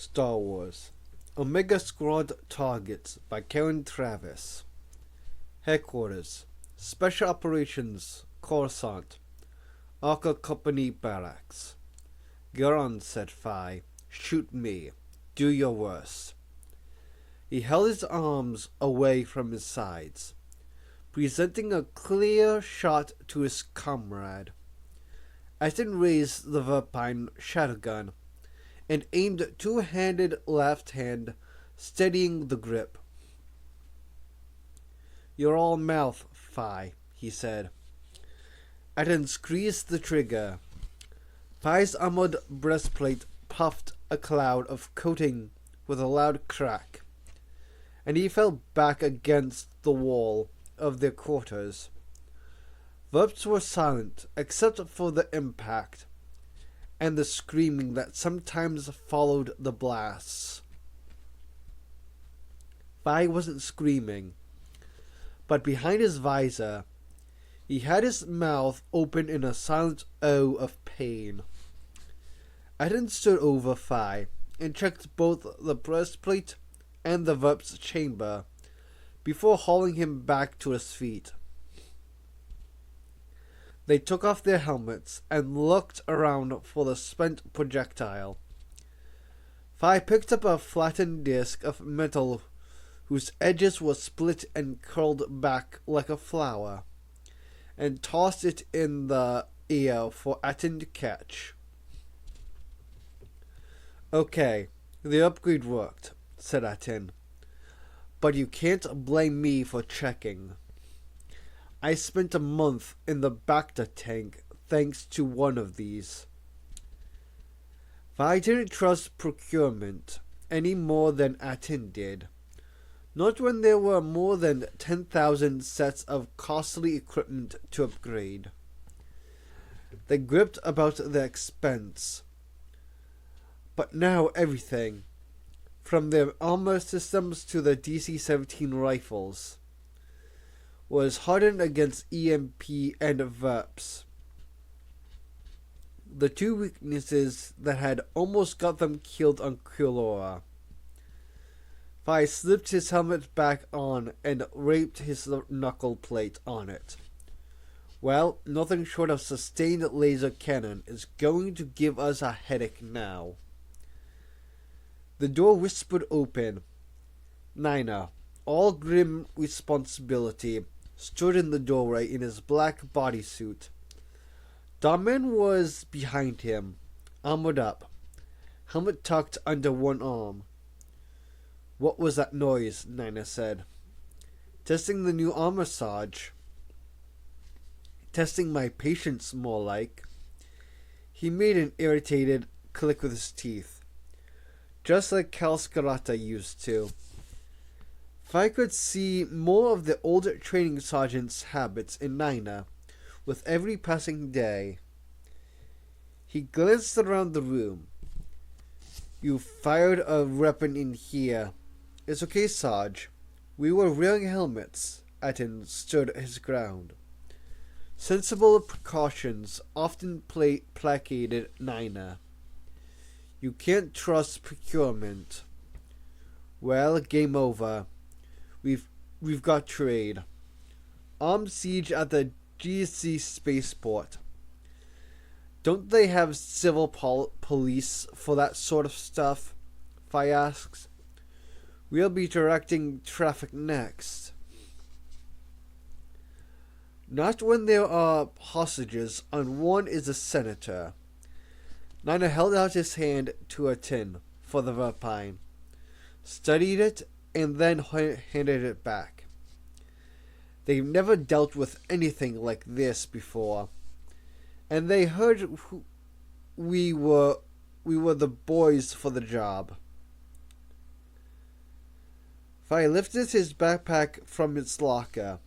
Star Wars Omega Squad Targets by Karen Travis. Headquarters Special Operations Coruscant Arca Company Barracks. "Get on," said Phi. "Shoot me. Do your worst." He held his arms away from his sides, presenting a clear shot to his comrade. Aten raised the Verpine shotgun and aimed two-handed left hand, steadying the grip. "You're all mouth, Phi," he said. Aten squeezed the trigger. Phi's armored breastplate puffed a cloud of coating with a loud crack, and he fell back against the wall of their quarters. Verps were silent except for the impact and the screaming that sometimes followed the blasts. Phi wasn't screaming, but behind his visor, he had his mouth open in a silent O of pain. Aten stood over Phi and checked both the breastplate and the Verp's chamber before hauling him back to his feet. They took off their helmets and looked around for the spent projectile. Phi picked up a flattened disc of metal whose edges were split and curled back like a flower, and tossed it in the air for Aten to catch. "Okay, the upgrade worked," said Aten, "but you can't blame me for checking. I spent a month in the Bacta tank thanks to one of these." Phi didn't trust procurement any more than Aten did, not when there were more than 10,000 sets of costly equipment to upgrade. They gripped about the expense, but now everything, from their armor systems to the DC-17 rifles, was hardened against EMP and Verps, the two weaknesses that had almost got them killed on Kulora. Phi slipped his helmet back on and raped his knuckle plate on it. "Well, nothing short of sustained laser cannon is going to give us a headache now." The door whispered open. Nina, all grim responsibility, stood in the doorway in his black bodysuit. Darman was behind him, armored up, helmet tucked under one arm. "What was that noise?" Nina said. "Testing the new armor, Sarge." "Testing my patience, more like." He made an irritated click with his teeth, just like Cal Scarata used to. If I could see more of the older training sergeant's habits in Nina with every passing day. He glanced around the room. "You fired a weapon in here. It's okay, Sarge. We were wearing helmets." Aten stood his ground. Sensible precautions often placated Nina. "You can't trust procurement." "Well, game over. We've got trade. Armed siege at the GC spaceport. Don't they have civil police for that sort of stuff?" Phi asks. "We'll be directing traffic next." "Not when there are hostages and one is a senator." Nina held out his hand to Aten for the Verpine, studied it, and then handed it back. "They've never dealt with anything like this before, and they heard we were the boys for the job." Phi lifted his backpack from its locker.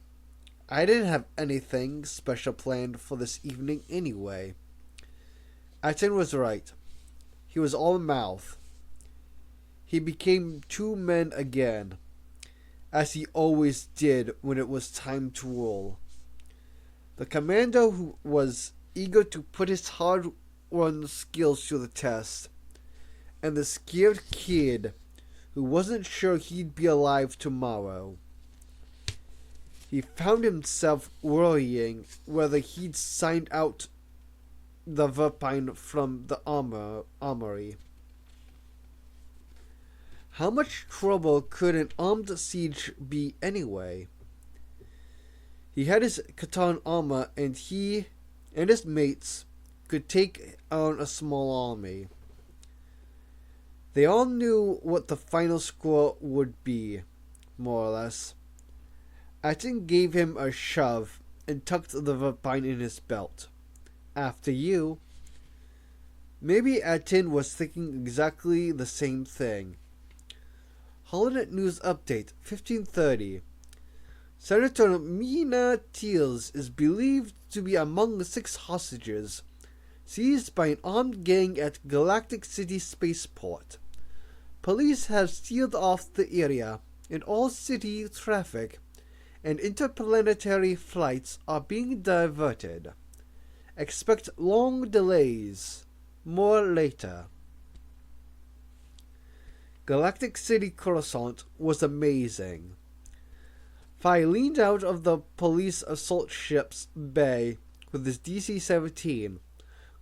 "I didn't have anything special planned for this evening anyway." Aten was right. He was all mouth. He became two men again, as he always did when it was time to roll. The Commando who was eager to put his hard-won skills to the test, and the scared kid who wasn't sure he'd be alive tomorrow. He found himself worrying whether he'd signed out the Verpine from the armory. How much trouble could an armed siege be anyway? He had his Khatan armor, and he and his mates could take on a small army. They all knew what the final score would be, more or less. Atin gave him a shove and tucked the Verpine in his belt. After you. Maybe Atin was thinking exactly the same thing. Holonet News Update, 1530. Senator Mina Teals is believed to be among the 6 hostages seized by an armed gang at Galactic City Spaceport. Police have sealed off the area, and all city traffic and interplanetary flights are being diverted. Expect long delays. More later. Galactic City Coruscant was amazing. Phi leaned out of the police assault ship's bay with his DC-17,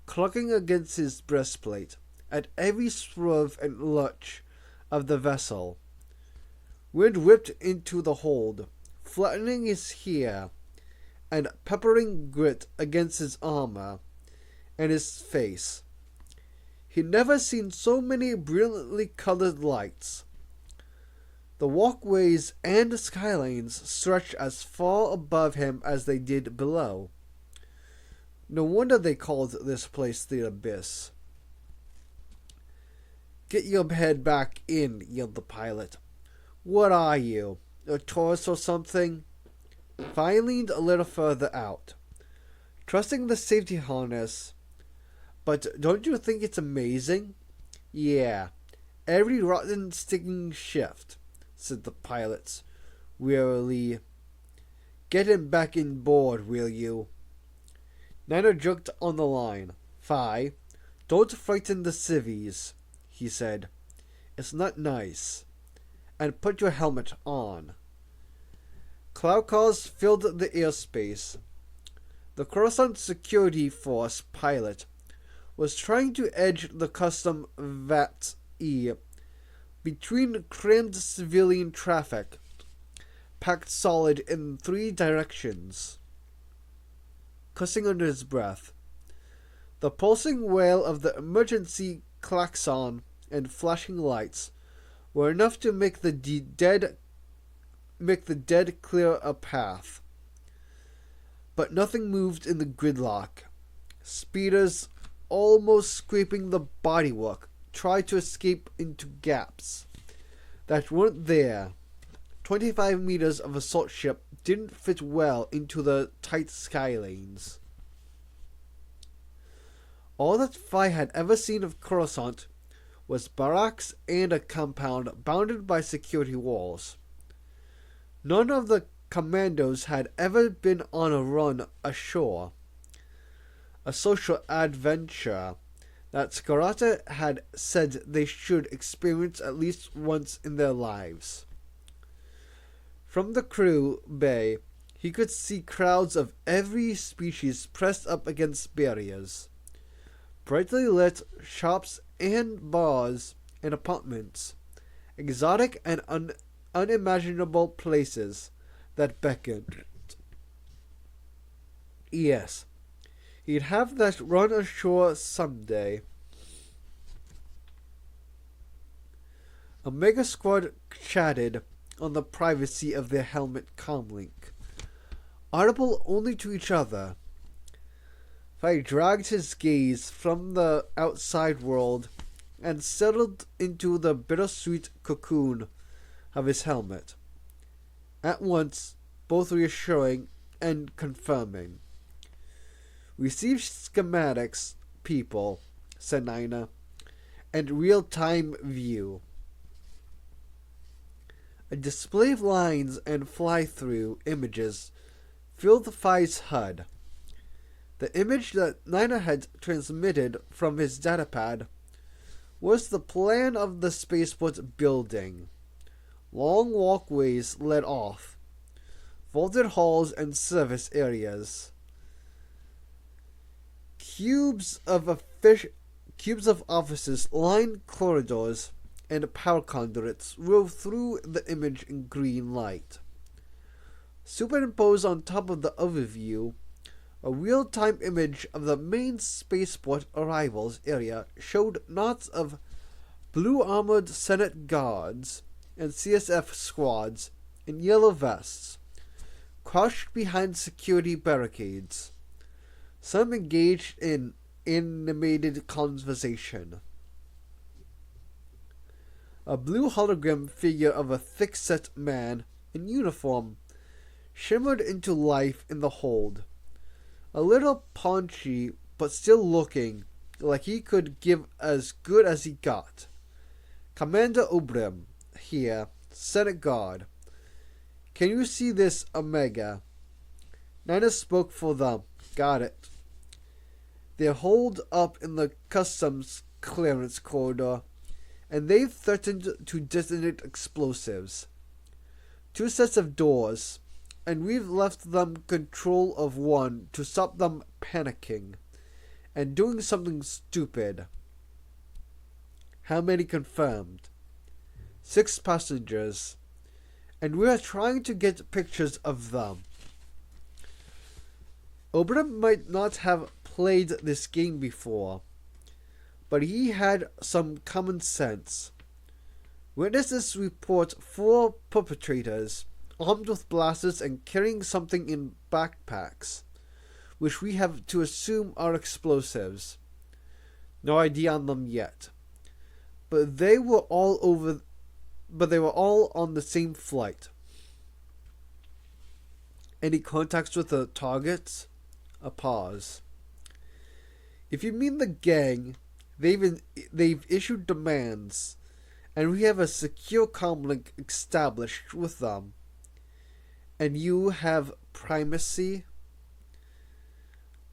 clucking against his breastplate at every swerve and lurch of the vessel. Wind whipped into the hold, flattening his hair and peppering grit against his armor and his face. He'd never seen so many brilliantly colored lights. The walkways and skylines stretched as far above him as they did below. No wonder they called this place the Abyss. "Get your head back in," yelled the pilot. "What are you, a tourist or something?" Phi leaned a little further out, trusting the safety harness. "But don't you think it's amazing?" "Yeah, every rotten sticking shift," said the pilot wearily. "Get him back in board, will you?" Niner jerked on the line. "Phi, don't frighten the civvies," he said. "It's not nice. And put your helmet on." Cloud cars filled the airspace. The Coruscant Security Force pilot was trying to edge the custom VAT-E between crammed civilian traffic, packed solid in 3 directions. Cussing under his breath, the pulsing wail of the emergency klaxon and flashing lights were enough to make the dead clear a path. But nothing moved in the gridlock. Speeders, almost scraping the bodywork, tried to escape into gaps that weren't there. 25 meters of assault ship didn't fit well into the tight skylanes. All that Phi had ever seen of Coruscant was barracks and a compound bounded by security walls. None of the commandos had ever been on a run ashore, a social adventure that Scarata had said they should experience at least once in their lives. From the crew bay, he could see crowds of every species pressed up against barriers. Brightly lit shops and bars and apartments, exotic and unimaginable places that beckoned. Yes, he'd have that run ashore someday. Omega Squad chatted on the privacy of their helmet comlink, audible only to each other. Phi dragged his gaze from the outside world and settled into the bittersweet cocoon of his helmet. At once, both reassuring and confirming. "Receive schematics, people," said Nina, "and real-time view." A display of lines and fly-through images filled Phi's HUD. The image that Nina had transmitted from his datapad was the plan of the spaceport building. Long walkways led off, vaulted halls and service areas. Cubes of offices lined corridors, and power conduits rove through the image in green light. Superimposed on top of the overview, a real-time image of the main spaceport arrivals area showed knots of blue-armored Senate guards and CSF squads in yellow vests, crouched behind security barricades, some engaged in animated conversation. A blue hologram figure of a thick-set man in uniform shimmered into life in the hold, a little paunchy but still looking like he could give as good as he got. Commander Obrim, here, Senate Guard. Can you see this Omega? Nina spoke for them. Got it. They're holed up in the customs clearance corridor, and they've threatened to detonate explosives. 2 sets of doors, and we've left them control of one to stop them panicking and doing something stupid. How many confirmed? 6 passengers, and we are trying to get pictures of them. Obram might not have played this game before, but he had some common sense. Witnesses report 4 perpetrators, armed with blasters and carrying something in backpacks, which we have to assume are explosives. No idea on them yet. But they were all on the same flight. Any contacts with the targets? A pause. If you mean the gang, they've issued demands, and we have a secure comlink established with them. And you have primacy?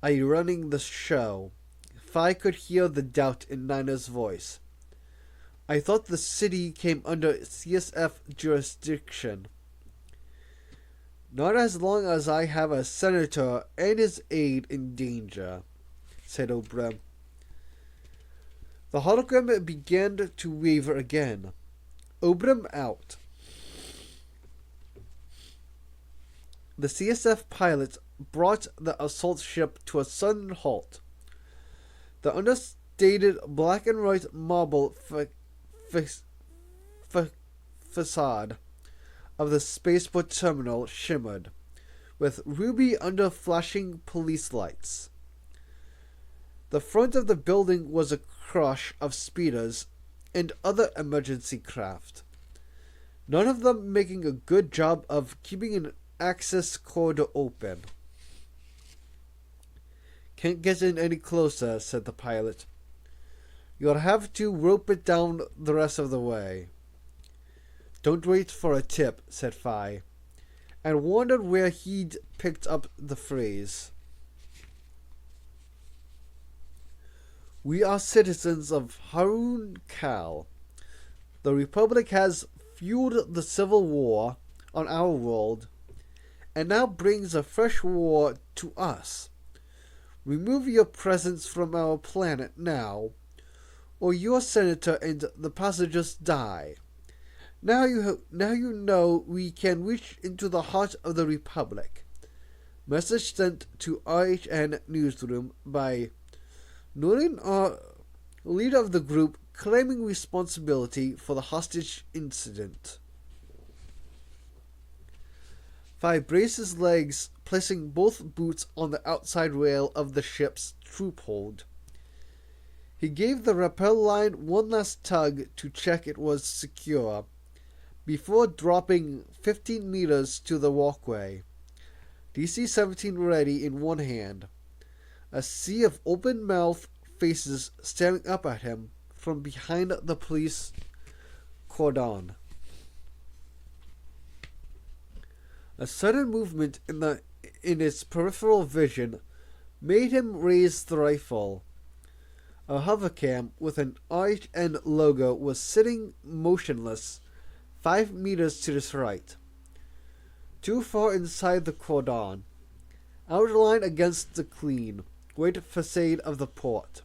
Are you running the show? If I could hear the doubt in Nina's voice. I thought the city came under CSF jurisdiction. Not as long as I have a senator and his aide in danger, said Obram. The hologram began to waver again. Obram out. The CSF pilot brought the assault ship to a sudden halt. The understated black and white marble facade of the spaceport terminal shimmered, with ruby under flashing police lights. The front of the building was a crush of speeders and other emergency craft, none of them making a good job of keeping an access corridor open. Can't get in any closer, said the pilot. You'll have to rope it down the rest of the way. Don't wait for a tip, said Phi, and wondered where he'd picked up the phrase. We are citizens of Harun Kal. The Republic has fueled the civil war on our world, and now brings a fresh war to us. Remove your presence from our planet now, or your senator and the passengers die. Now you know we can reach into the heart of the Republic. Message sent to RHN Newsroom by Nurin, leader of the group, claiming responsibility for the hostage incident. Phi braced his legs, placing both boots on the outside rail of the ship's troop hold. He gave the rappel line one last tug to check it was secure, before dropping 15 meters to the walkway, DC-17 ready in one hand, a sea of open-mouthed faces staring up at him from behind the police cordon. A sudden movement in his peripheral vision made him raise the rifle. A hovercam with an IN logo was sitting motionless 5 meters to his right, too far inside the cordon, outlined against the clean, white facade of the port.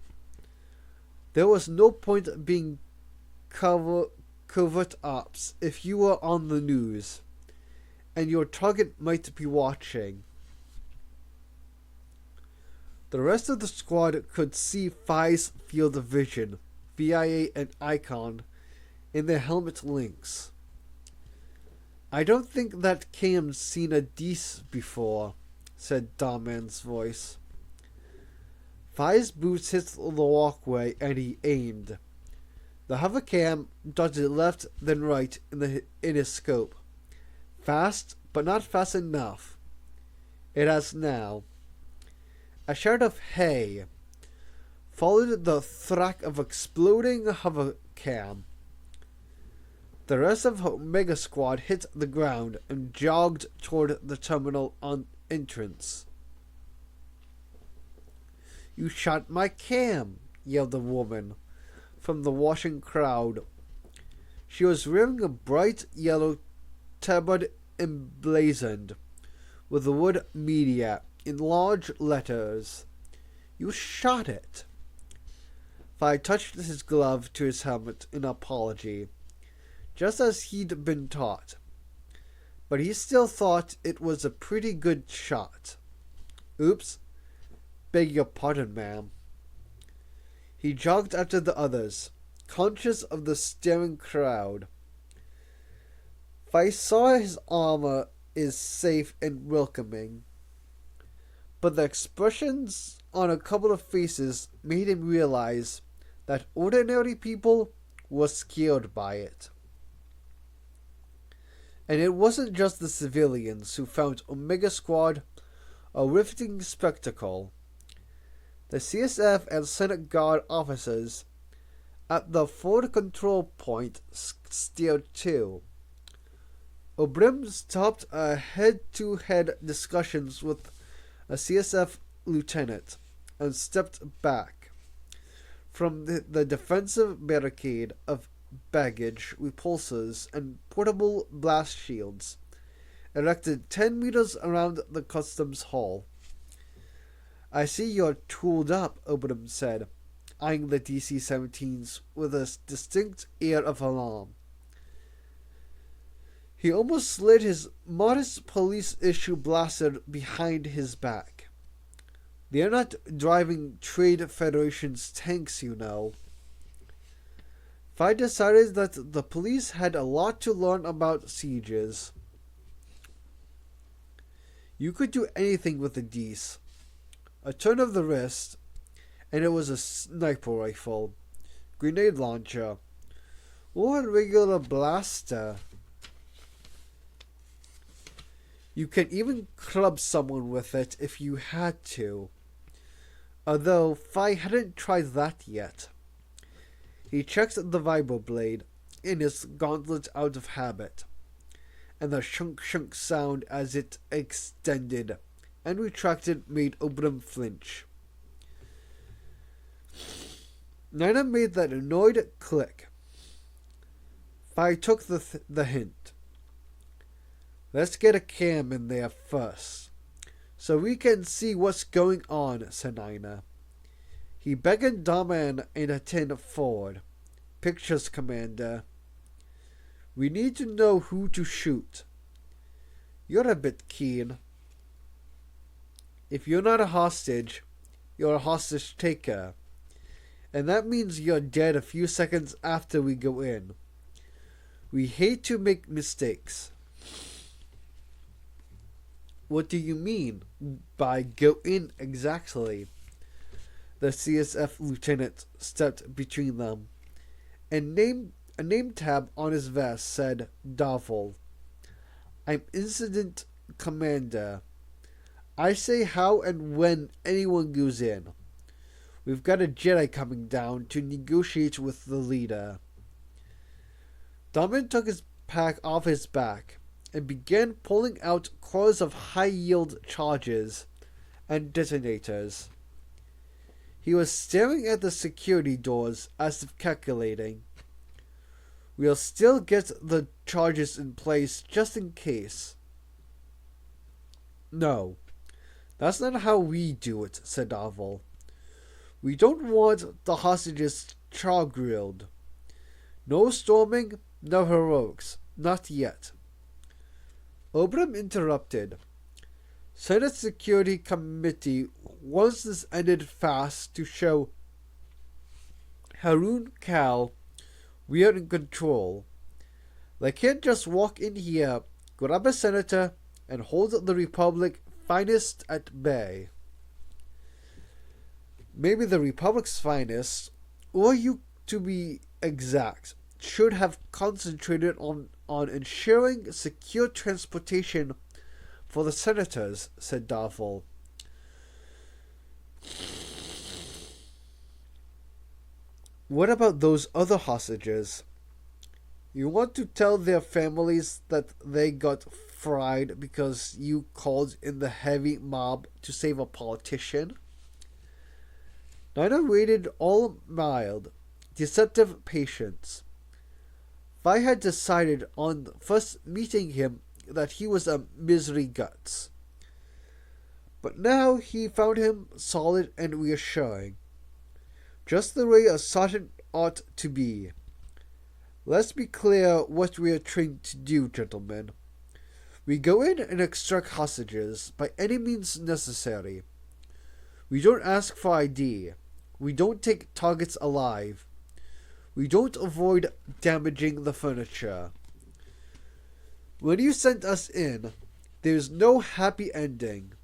There was no point being covert ops if you were on the news, and your target might be watching. The rest of the squad could see Phi's field of vision, VIA and Icon, in their helmet links. I don't think that Cam's seen a Dees before, said Darman's voice. Phi's boots hit the walkway and he aimed. The hovercam dodged left then right in his scope. Fast, but not fast enough. It has now. A shout of "Hey!" followed the thrack of exploding hovercam. The rest of Omega Squad hit the ground and jogged toward the terminal entrance. "You shot my cam!" yelled a woman from the watching crowd. She was wearing a bright yellow tabard emblazoned with the word "Media" in large letters. "You shot it!" Phi touched his glove to his helmet in apology, just as he'd been taught. But he still thought it was a pretty good shot. "Oops. Beg your pardon, ma'am." He jogged after the others, conscious of the staring crowd. Phi saw his armor is safe and welcoming, but the expressions on a couple of faces made him realize that ordinary people were scared by it. And it wasn't just the civilians who found Omega Squad a riveting spectacle. The CSF and Senate Guard officers at the forward control point stared too. O'Brim stopped a head-to-head discussions with a CSF lieutenant and stepped back from the defensive barricade of baggage repulsors and portable blast shields erected 10 meters around the customs hall. "I see you're tooled up," Obram said, eyeing the DC-17s with a distinct air of alarm. He almost slid his modest police-issue blaster behind his back. "They're not driving Trade Federation's tanks, you know." Phi decided that the police had a lot to learn about sieges. You could do anything with a Dees. A turn of the wrist, and it was a sniper rifle, grenade launcher, or a regular blaster. You can even club someone with it if you had to, although Phi hadn't tried that yet. He checked the vibroblade in his gauntlet out of habit, and the shunk-shunk sound as it extended and retracted made Obram flinch. Nina made that annoyed click. Phi took the hint. "Let's get a cam in there first, so we can see what's going on," said Nina. He beckoned Daman and a 10 forward. "Pictures, Commander. We need to know who to shoot. You're a bit keen. If you're not a hostage, you're a hostage taker. And that means you're dead a few seconds after we go in. We hate to make mistakes." "What do you mean by go in exactly?" The CSF lieutenant stepped between them, and a name tab on his vest said Davil. "I'm Incident Commander. I say how and when anyone goes in. We've got a Jedi coming down to negotiate with the leader." Daman took his pack off his back and began pulling out cores of high-yield charges and detonators. He was staring at the security doors as if calculating. We'll still get the charges in place just in case. No, that's not how we do it, said Davil. We don't want the hostages char-grilled. No storming, no heroics. Not yet. Obram interrupted. Senate Security Committee wants this ended fast to show Harun Kal we are in control. They can't just walk in here, grab a senator, and hold the Republic finest at bay. Maybe the Republic's finest, or you to be exact, should have concentrated on ensuring secure transportation for the senators, said Davil. What about those other hostages? You want to tell their families that they got fried because you called in the heavy mob to save a politician? Nina waited all mild, deceptive patience. Vi had decided on first meeting him that he was a misery guts. But now he found him solid and reassuring. Just the way a sergeant ought to be. Let's be clear what we are trained to do, gentlemen. We go in and extract hostages by any means necessary. We don't ask for ID. We don't take targets alive. We don't avoid damaging the furniture. When you sent us in, there's no happy ending.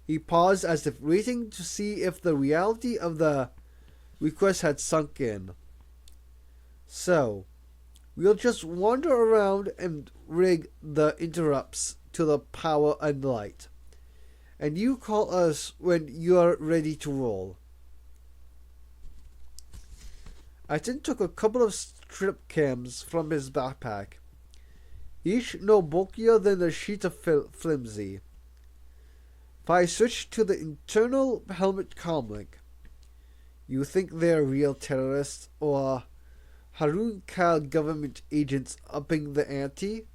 He paused as if waiting to see if the reality of the request had sunk in. So, we'll just wander around and rig the interrupts to the power and light. And you call us when you're ready to roll. Atin took a couple of strip cams from his backpack, each no bulkier than a sheet of flimsy. Vi switched to the internal helmet comlink. You think they're real terrorists or Harun Kal government agents upping the ante?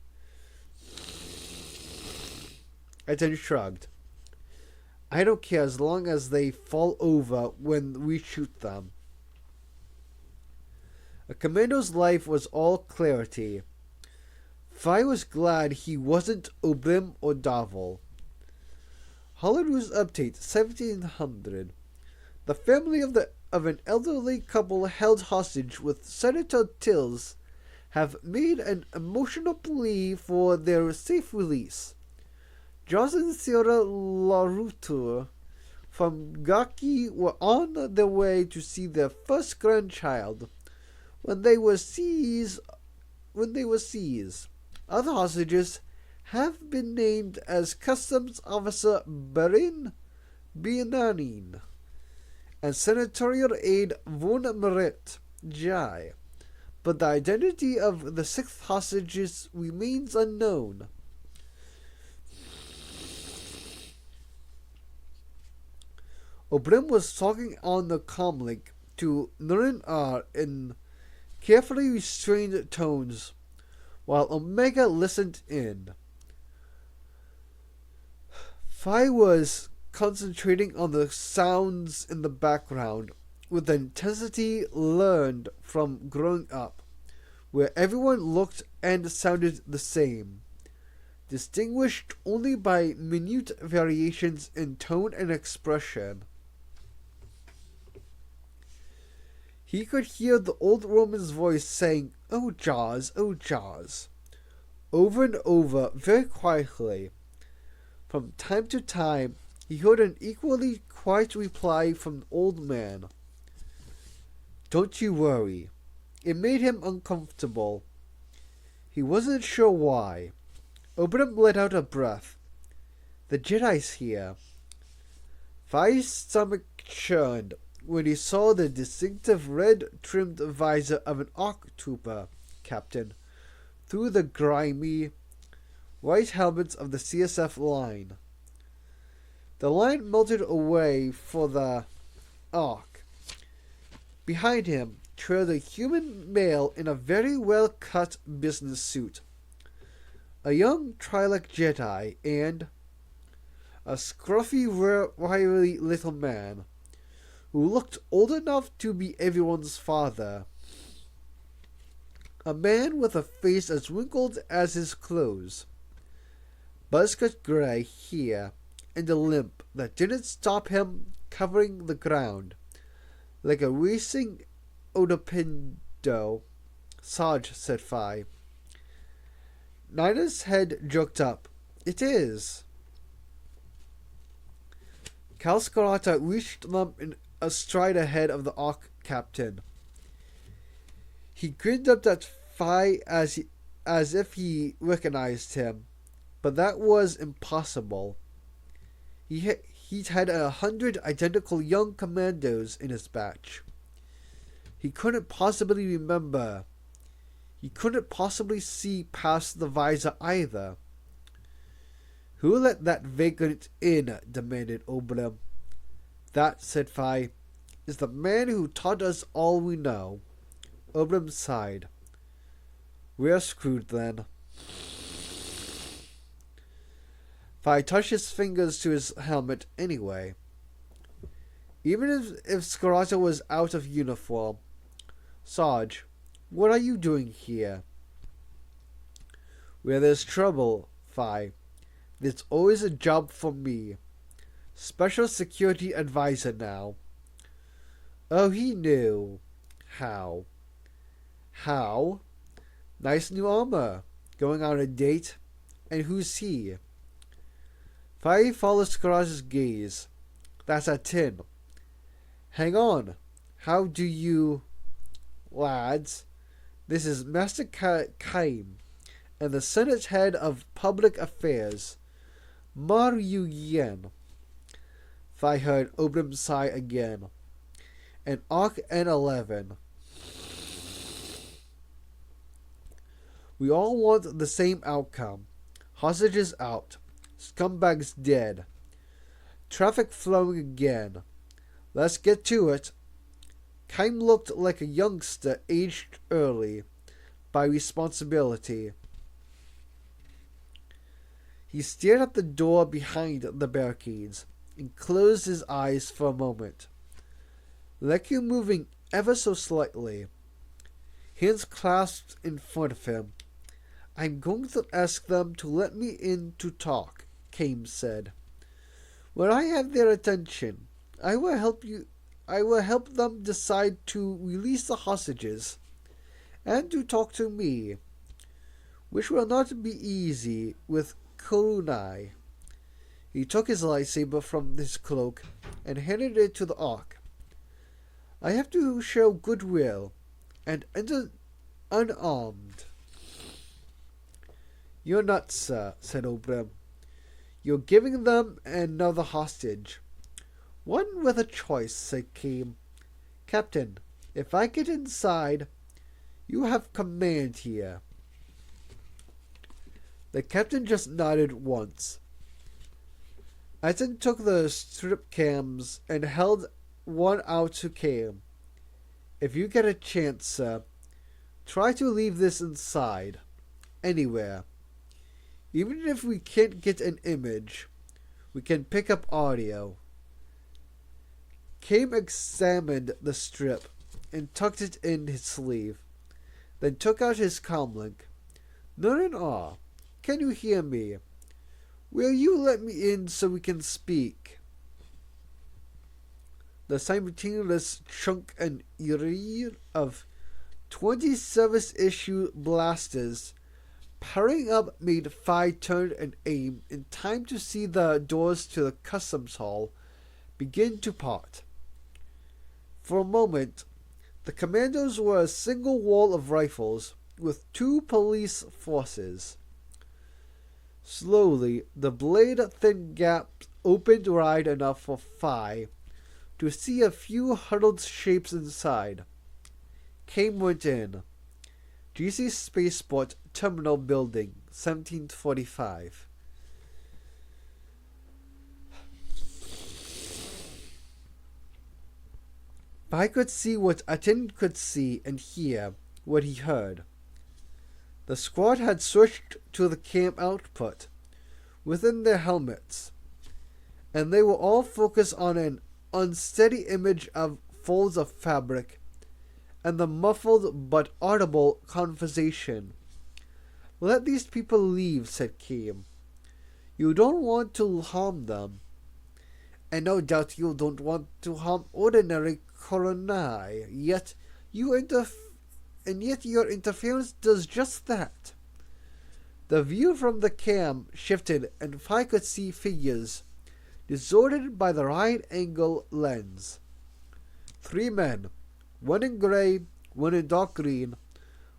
Atin shrugged. I don't care as long as they fall over when we shoot them. A commando's life was all clarity. Vi was glad he wasn't Obrim or Davil. Holloway's update 1700. The family of an elderly couple held hostage with Senator Tills have made an emotional plea for their safe release. Jos and Sarah LaRouture from Gaki were on their way to see their first grandchild when they were seized. Other hostages have been named as Customs Officer Barin Biananin and Senatorial Aide Von Merit Jai, but the identity of the sixth hostages remains unknown. Obrim was talking on the comlink to Nurin R in carefully restrained tones, while Omega listened in. Vi was concentrating on the sounds in the background with the intensity learned from growing up, where everyone looked and sounded the same, distinguished only by minute variations in tone and expression. He could hear the old woman's voice saying, "Oh, Jaws, oh, Jaws," over and over, very quietly. From time to time, he heard an equally quiet reply from the old man. "Don't you worry." It made him uncomfortable. He wasn't sure why. Obram let out a breath. "The Jedi's here." Vi's stomach churned when he saw the distinctive red-trimmed visor of an ARC trooper captain through the grimy white helmets of the CSF line. The line melted away for the arc. Behind him trailed a human male in a very well-cut business suit. A young Trilek Jedi and a scruffy, wiry little man who looked old enough to be everyone's father. A man with a face as wrinkled as his clothes. Buzzcut gray hair and a limp that didn't stop him covering the ground like a racing odopindo. Sarge, said Phi. Nina's head jerked up. It is. Cal Scarata reached them in a stride ahead of the Ark captain. He grinned up at Phi as if he recognized him, but that was impossible. He'd had 100 identical young commandos in his batch. He couldn't possibly remember. He couldn't possibly see past the visor either. Who let that vagrant in? Demanded Oberon. That, said Phi, is the man who taught us all we know. Oberon sighed. We're screwed then. Phi touched his fingers to his helmet anyway. Even if Scarata was out of uniform. Sarge, what are you doing here? Where there's trouble, Phi, there's always a job for me. Special security advisor now. Oh, he knew. How? How? Nice new armor. Going on a date? And who's he? Phi followed Scarata's gaze. That's a 10. Hang on. How do you... Lads, this is Master Kaim and the Senate Head of Public Affairs, Mar Yu Yen. Phi heard Oberon sigh again. And Arc N11. We all want the same outcome. Hostages out. Scumbags dead. Traffic flowing again. Let's get to it. Kaim looked like a youngster aged early by responsibility. He stared at the door behind the barricades and closed his eyes for a moment. Leku moving ever so slightly. Hands clasped in front of him. I'm going to ask them to let me in to talk, Kaim said. When I have their attention, I will help them decide to release the hostages and to talk to me, which will not be easy with Kurunai. He took his lightsaber from his cloak and handed it to the Ark. I have to show goodwill and enter unarmed. You're nuts, sir, said Oberon. You're giving them another hostage. One with a choice, said Kaim. Captain, if I get inside, you have command here. The captain just nodded once. Etten took the strip cams and held one out to Kaim. If you get a chance, sir, try to leave this inside. Anywhere. Even if we can't get an image, we can pick up audio. Kaim examined the strip and tucked it in his sleeve, then took out his comlink. None in awe. Can you hear me? Will you let me in so we can speak? The simultaneous chunk and eerie of 20 service-issue blasters powering up made Phi turn and aim in time to see the doors to the customs hall begin to part. For a moment, the commandos were a single wall of rifles with 2 police forces. Slowly, the blade-thin gap opened wide enough for Phi to see a few huddled shapes inside. Kaim went in. GC Spaceport Terminal Building, 1745. Fi could see what Atin could see and hear what he heard. The squad had switched to the camp output within their helmets, and they were all focused on an unsteady image of folds of fabric and the muffled but audible conversation. "Let these people leave," said Kim. "You don't want to harm them. And no doubt you don't want to harm ordinary Koronai, yet your interference does just that." The view from the cam shifted, and Fi could see figures distorted by the right-angle lens. 3 men, one in gray, one in dark green,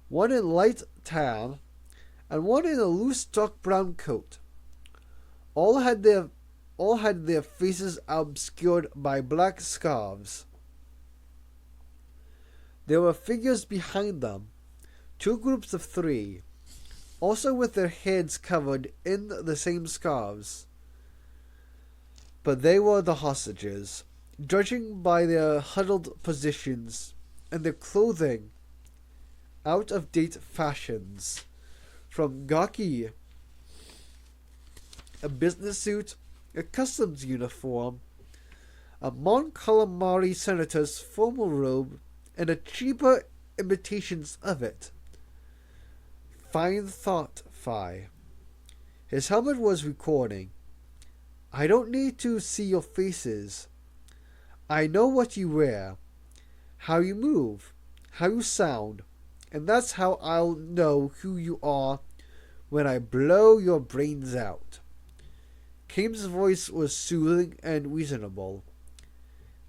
one in light tan, and one in a loose dark brown coat. All had their faces obscured by black scarves. There were figures behind them, 2 groups of 3, also with their heads covered in the same scarves. But they were the hostages, judging by their huddled positions and their clothing, out-of-date fashions, from gaki, a business suit, a customs uniform, a Mon Calamari senator's formal robe, and a cheaper imitations of it. Fine thought, Fi. His helmet was recording. "I don't need to see your faces. I know what you wear, how you move, how you sound, and that's how I'll know who you are when I blow your brains out." Kim's voice was soothing and reasonable.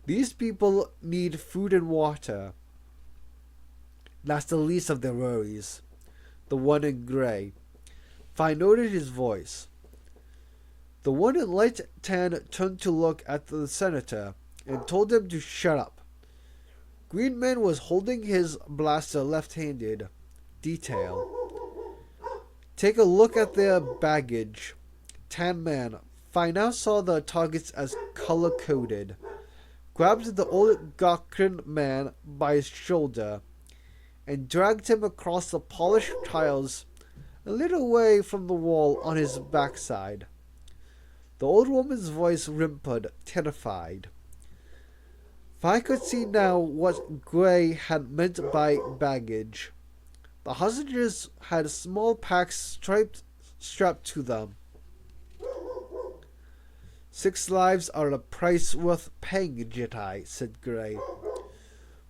"These people need food and water. That's the least of their worries." The one in gray. Fi noted his voice. The one in light tan turned to look at the senator and told him to shut up. Green Man was holding his blaster left-handed. Detail. "Take a look at their baggage." Tan Man, Fi now saw the targets as color-coded, grabbed the old Gakrin man by his shoulder and dragged him across the polished tiles a little way from the wall on his backside. The old woman's voice whimpered, terrified. Fi could see now what Gray had meant by baggage. The hostages had small packs strapped to them. 6 lives are a price worth paying, Jedi, said Gray.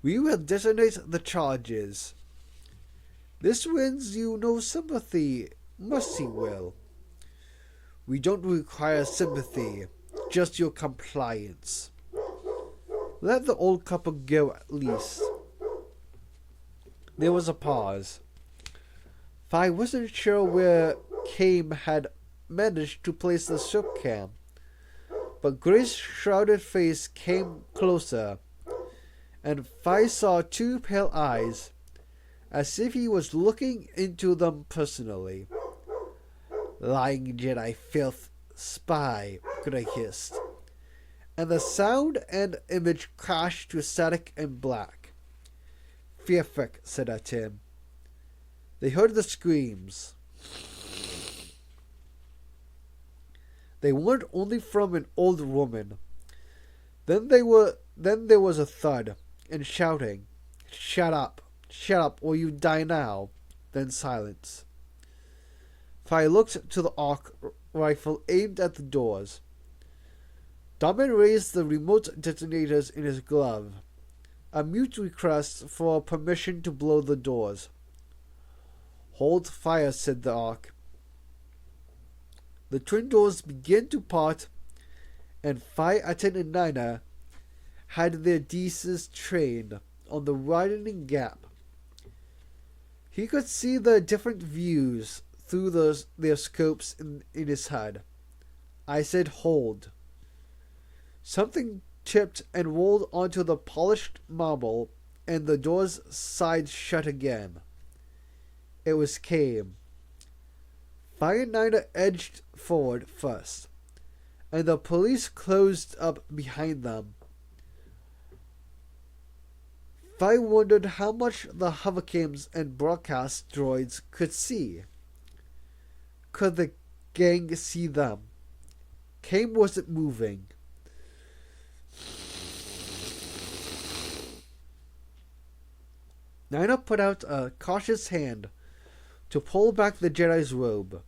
"We will detonate the charges. This wins you no sympathy, Mercy will. We don't require sympathy, just your compliance. Let the old couple go at least." There was a pause. Fi wasn't sure where Kame had managed to place the ship cam, but Gray's shrouded face came closer, and Fi saw 2 pale eyes, as if he was looking into them personally. "Lying Jedi filth, spy," Gray hissed, and the sound and image crashed to static and black. "Fearfic," said Atim. They heard the screams. They weren't only from an old woman. Then there was a thud and shouting. Shut up, or you die now." Then silence. Fi looked to the arc rifle aimed at the doors. Damen raised the remote detonators in his glove, a mute request for permission to blow the doors. "Hold fire," said the arc. The twin doors began to part, and Fi, Aten, and Nina had their Deeses trained on the widening gap. He could see the different views through their scopes in his head. I said hold. Something tipped and rolled onto the polished marble, and the door's side shut again. It was Kame. Fi and Nina edged forward first, and the police closed up behind them. Fi wondered how much the hovercams and broadcast droids could see. Could the gang see them? Cam wasn't moving. Nina put out a cautious hand to pull back the Jedi's robe,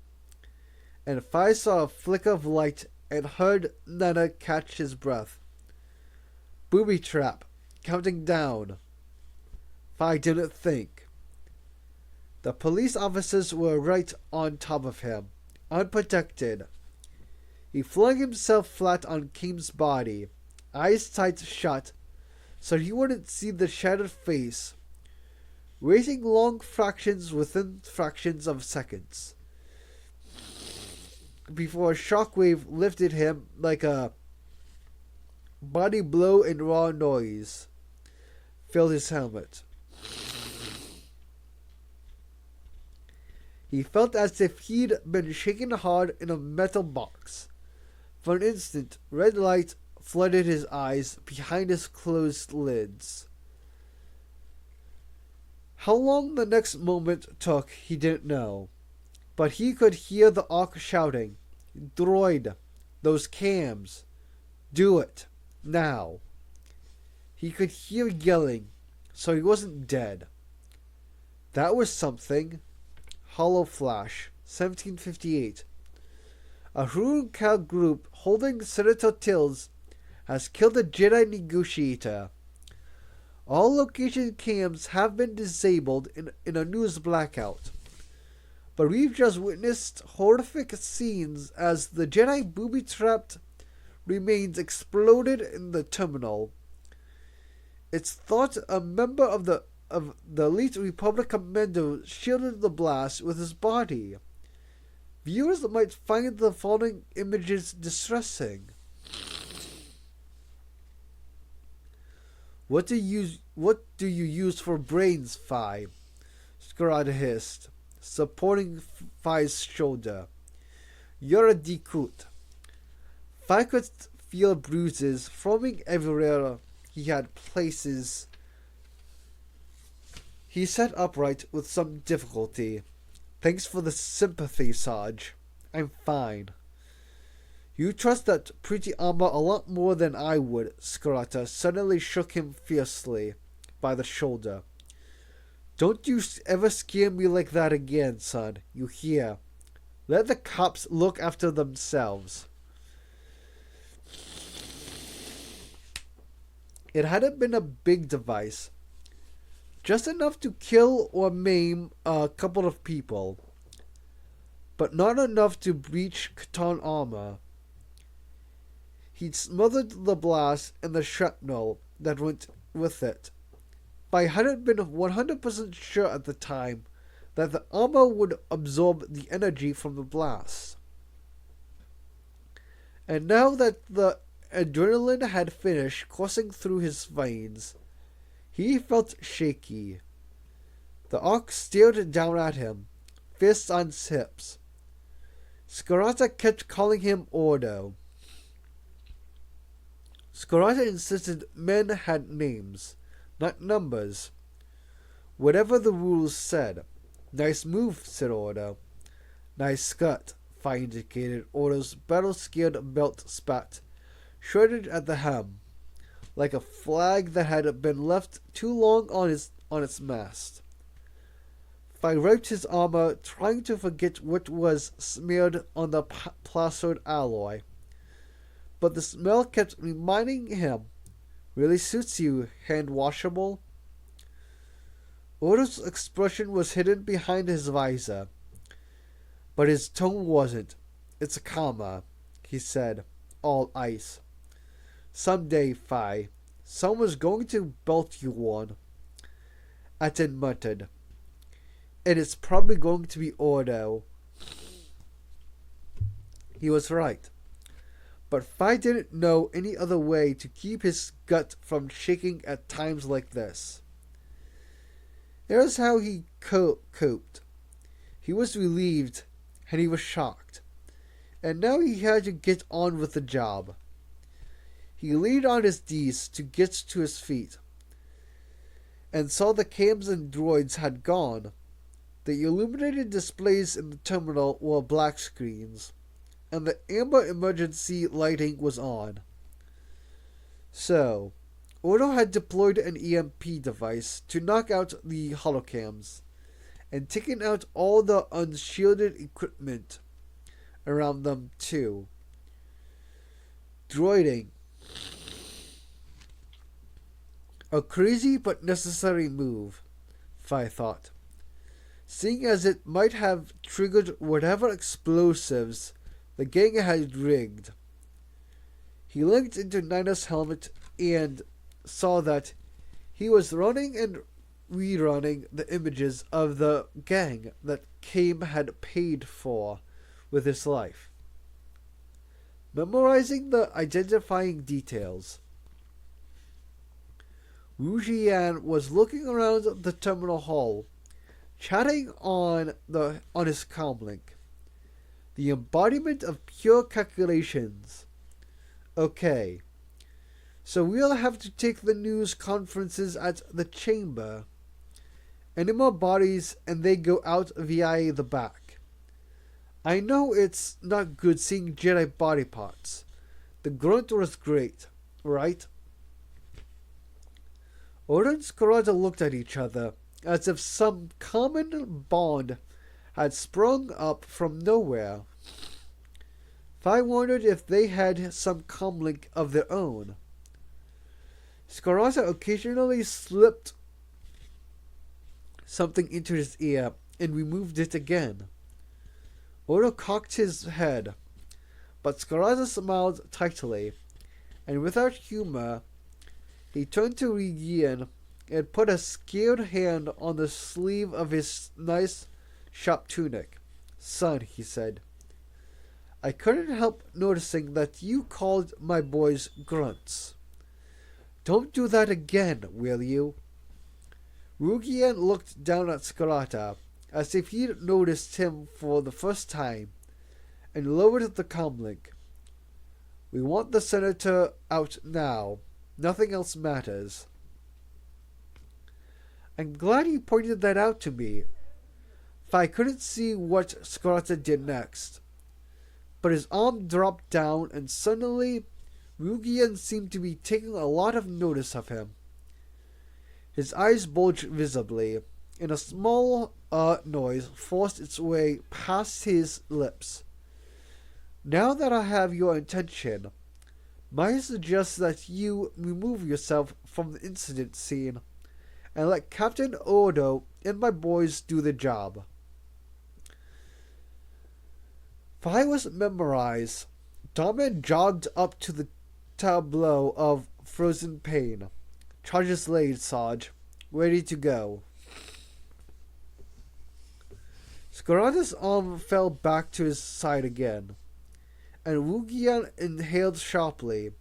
and Fi saw a flicker of light and heard Nana catch his breath. Booby trap, counting down. Fi didn't think. The police officers were right on top of him, unprotected. He flung himself flat on Kim's body, eyes tight shut, so he wouldn't see the shattered face, waiting long fractions within fractions of seconds, before a shockwave lifted him like a body blow and raw noise filled his helmet. He felt as if he'd been shaken hard in a metal box. For an instant, red light flooded his eyes behind his closed lids. How long the next moment took, he didn't know. But he could hear the Ark shouting, "Droid, those cams, do it, now." He could hear yelling, so he wasn't dead. That was something. Hollow Flash, 1758. A Hurun-Cal group holding Senator Tills has killed a Jedi negotiator. All location cams have been disabled in a news blackout. But we've just witnessed horrific scenes as the Jedi booby-trapped remains exploded in the terminal. It's thought a member of the elite Republic Commando shielded the blast with his body. Viewers might find the following images distressing. What do you use for brains, Fi? Scarada hissed, supporting Fi's shoulder. You're a Dekut. Fi could feel bruises forming everywhere he had places. He sat upright with some difficulty. Thanks for the sympathy, Sarge. I'm fine. You trust that pretty armor a lot more than I would. Scarata suddenly shook him fiercely by the shoulder. Don't you ever scare me like that again, son. You hear? Let the cops look after themselves. It hadn't been a big device. Just enough to kill or maim a couple of people. But not enough to breach Catan armor. He'd smothered the blast and the shrapnel that went with it. But I hadn't been 100% sure at the time that the armor would absorb the energy from the blast. And now that the adrenaline had finished coursing through his veins, he felt shaky. The Ark stared down at him, fists on his hips. Scarata kept calling him Ordo. Scarata insisted men had names, not numbers. Whatever the rules said. Nice move, said Ordo. Nice skirt, Fi indicated Ordo's battle-scared belt spat, shredded at the hem, like a flag that had been left too long on its mast. Fi wiped his armor, trying to forget what was smeared on the plastered alloy. But the smell kept reminding him, really suits you, hand-washable. Ordo's expression was hidden behind his visor, but his tone wasn't. It's a comma, he said, all ice. Someday, Fi, someone's going to belt you one. Aten muttered. And it's probably going to be Ordo. He was right. But Fi didn't know any other way to keep his gut from shaking at times like this. Here's how he coped. He was relieved, and he was shocked. And now he had to get on with the job. He leaned on his knees to get to his feet. and saw the cams and droids had gone. The illuminated displays in the terminal were black screens, and the amber emergency lighting was on. So, Odo had deployed an EMP device to knock out the holocams, and taken out all the unshielded equipment around them too. Droiding. A crazy but necessary move, Fi thought, seeing as it might have triggered whatever explosives the gang had rigged. He looked into Nina's helmet and saw that he was running and rerunning the images of the gang that Kame had paid for with his life, memorizing the identifying details. Wu Jian was looking around the terminal hall, chatting on his comlink. The embodiment of pure calculations. Okay, so we'll have to take the news conferences at the chamber. Any more bodies and they go out via the back. I know it's not good seeing Jedi body parts. The grunt was great, right? Odo and Scarada looked at each other, as if some common bond had sprung up from nowhere. Fi wondered if they had some comlink of their own. Scarada occasionally slipped something into his ear and removed it again. Odo cocked his head, but Scarada smiled tightly, and without humor, he turned to Regian and put a scared hand on the sleeve of his nice, sharp tunic. Son, he said, I couldn't help noticing that you called my boys grunts. Don't do that again, will you? Rugian looked down at Scarata, as if he'd noticed him for the first time, and lowered the comlink. We want the senator out now. Nothing else matters. I'm glad you pointed that out to me, for I couldn't see what Scarata did next. But his arm dropped down, and suddenly Rugian seemed to be taking a lot of notice of him. His eyes bulged visibly, and a small noise forced its way past his lips. Now that I have your attention, might I suggest that you remove yourself from the incident scene and let Captain Odo and my boys do the job. Fi was memorized. Darman jogged up to the tableau of frozen pain. Charges laid, Sarge. Ready to go. Scarada's arm fell back to his side again, and Wugian inhaled sharply,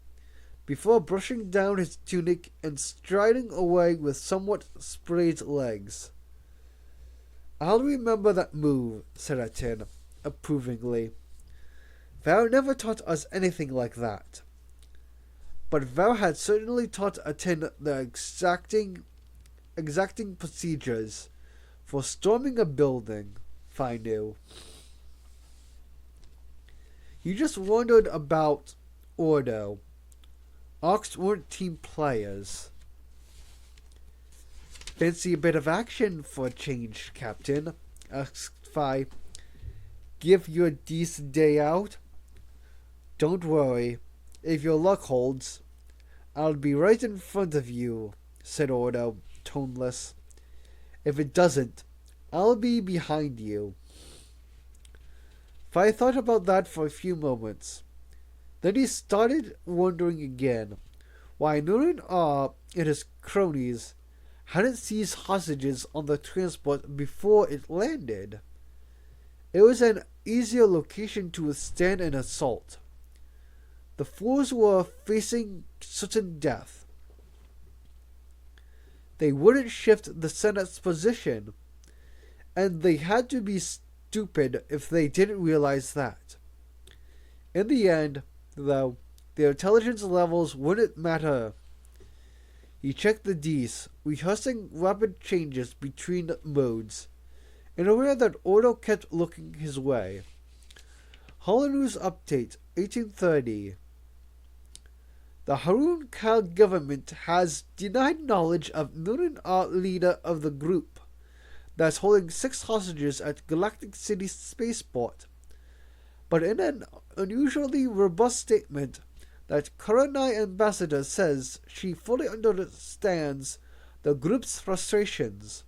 before brushing down his tunic and striding away with somewhat sprayed legs. I'll remember that move, said Atin, approvingly. Val never taught us anything like that. But Val had certainly taught Atin the exacting procedures for storming a building, Fi knew. You just wondered about Ordo. Ox weren't team players. Fancy a bit of action for a change, Captain? Asked Fi. Give you a decent day out? Don't worry. If your luck holds, I'll be right in front of you, said Ordo, toneless. If it doesn't, I'll be behind you. Fi thought about that for a few moments. Then he started wondering again why Nurin and his cronies hadn't seized hostages on the transport before it landed. It was an easier location to withstand an assault. The fools were facing certain death. They wouldn't shift the Senate's position, and they had to be stupid if they didn't realize that. In the end, though, their intelligence levels wouldn't matter. He checked the Ds, rehearsing rapid changes between modes, and aware that Odo kept looking his way. Holonews Update, 1830. The Harun Kal government has denied knowledge of Nurin R, leader of the group that's holding 6 hostages at Galactic City Spaceport. But in an unusually robust statement, that Koronai ambassador says she fully understands the group's frustrations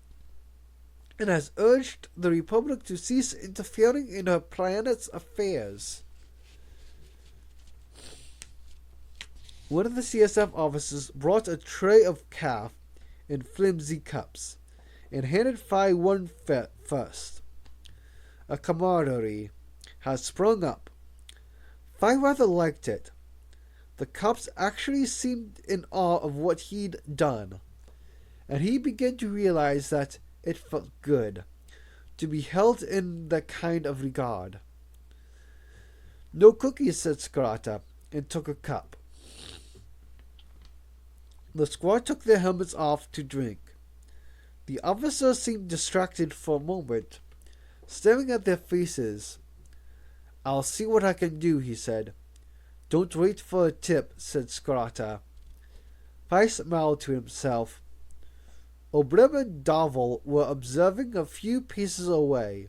and has urged the Republic to cease interfering in her planet's affairs. One of the CSF officers brought a tray of calf in flimsy cups and handed Phi one first. A camaraderie had sprung up. Phi rather liked it. The cups actually seemed in awe of what he'd done, and he began to realize that it felt good to be held in that kind of regard. "No cookies," said Skarata, and took a cup. The squad took their helmets off to drink. The officers seemed distracted for a moment, staring at their faces. "I'll see what I can do," he said. "Don't wait for a tip," said Skarata. Phi smiled to himself. Obrem and Darvel were observing a few paces away,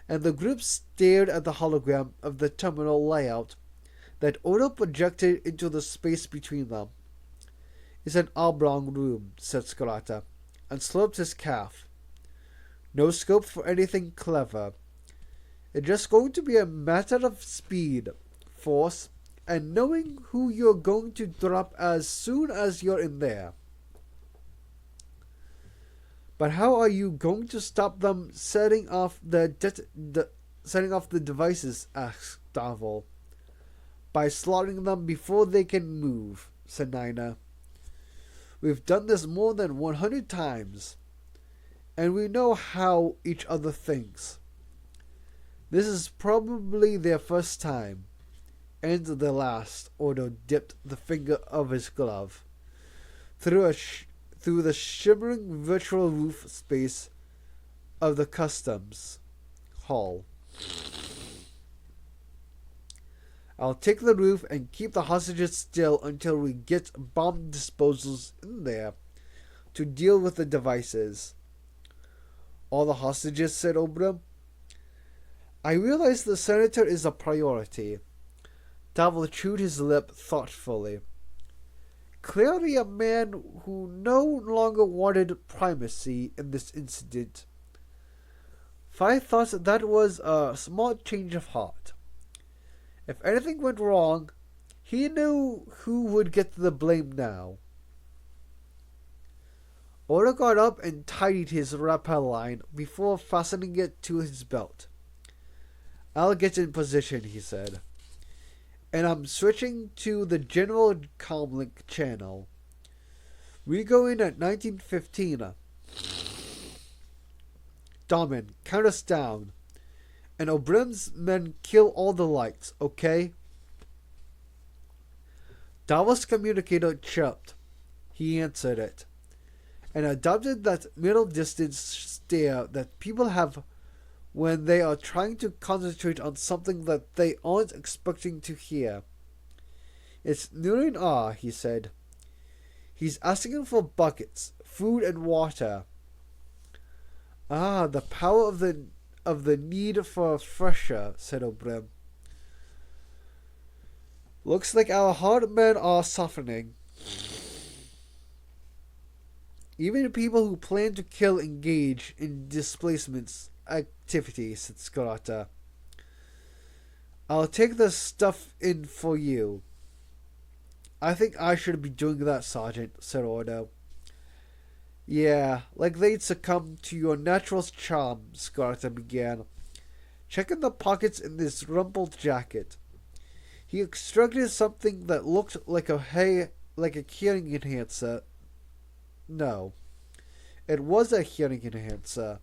and the group stared at the hologram of the terminal layout that Odo projected into the space between them. "It's an oblong room," said Skarata, and slurped his calf. "No scope for anything clever. It's just going to be a matter of speed, force, and knowing who you're going to drop as soon as you're in there." "But how are you going to stop them setting off the devices?" asked Darvel. "By slaughtering them before they can move," said Nina. "We've done this more than 100 times, and we know how each other thinks. This is probably their first time, and the last." Odo dipped the finger of his glove through the shimmering virtual roof space of the customs hall. "I'll take the roof and keep the hostages still until we get bomb disposals in there to deal with the devices." "All the hostages?" said Obram. "I realize the senator is a priority." Darvel chewed his lip thoughtfully. Clearly a man who no longer wanted primacy in this incident. Phi thought that was a smart change of heart. If anything went wrong, he knew who would get the blame now. Oda got up and tidied his rappel line before fastening it to his belt. "I'll get in position," he said. "And I'm switching to the general comlink channel. We go in at 1915. Damen, count us down. And Obrem's men kill all the lights, okay?" Darvel's communicator chirped. He answered it, and adopted that middle distance stare that people have when they are trying to concentrate on something that they aren't expecting to hear. "It's Nurin R," he said. "He's asking for buckets, food, and water." "Ah, the power of the need for a fresher," said Obrem. "Looks like our hard men are softening. Even people who plan to kill engage in displacements activity," said Skarata. "I'll take the stuff in for you." "I think I should be doing that, Sergeant," said Odo. "Yeah, like they'd succumb to your natural charm," Skarata began, checking the pockets in this rumpled jacket. He extracted something that looked like a hearing enhancer. No, it was a hearing enhancer.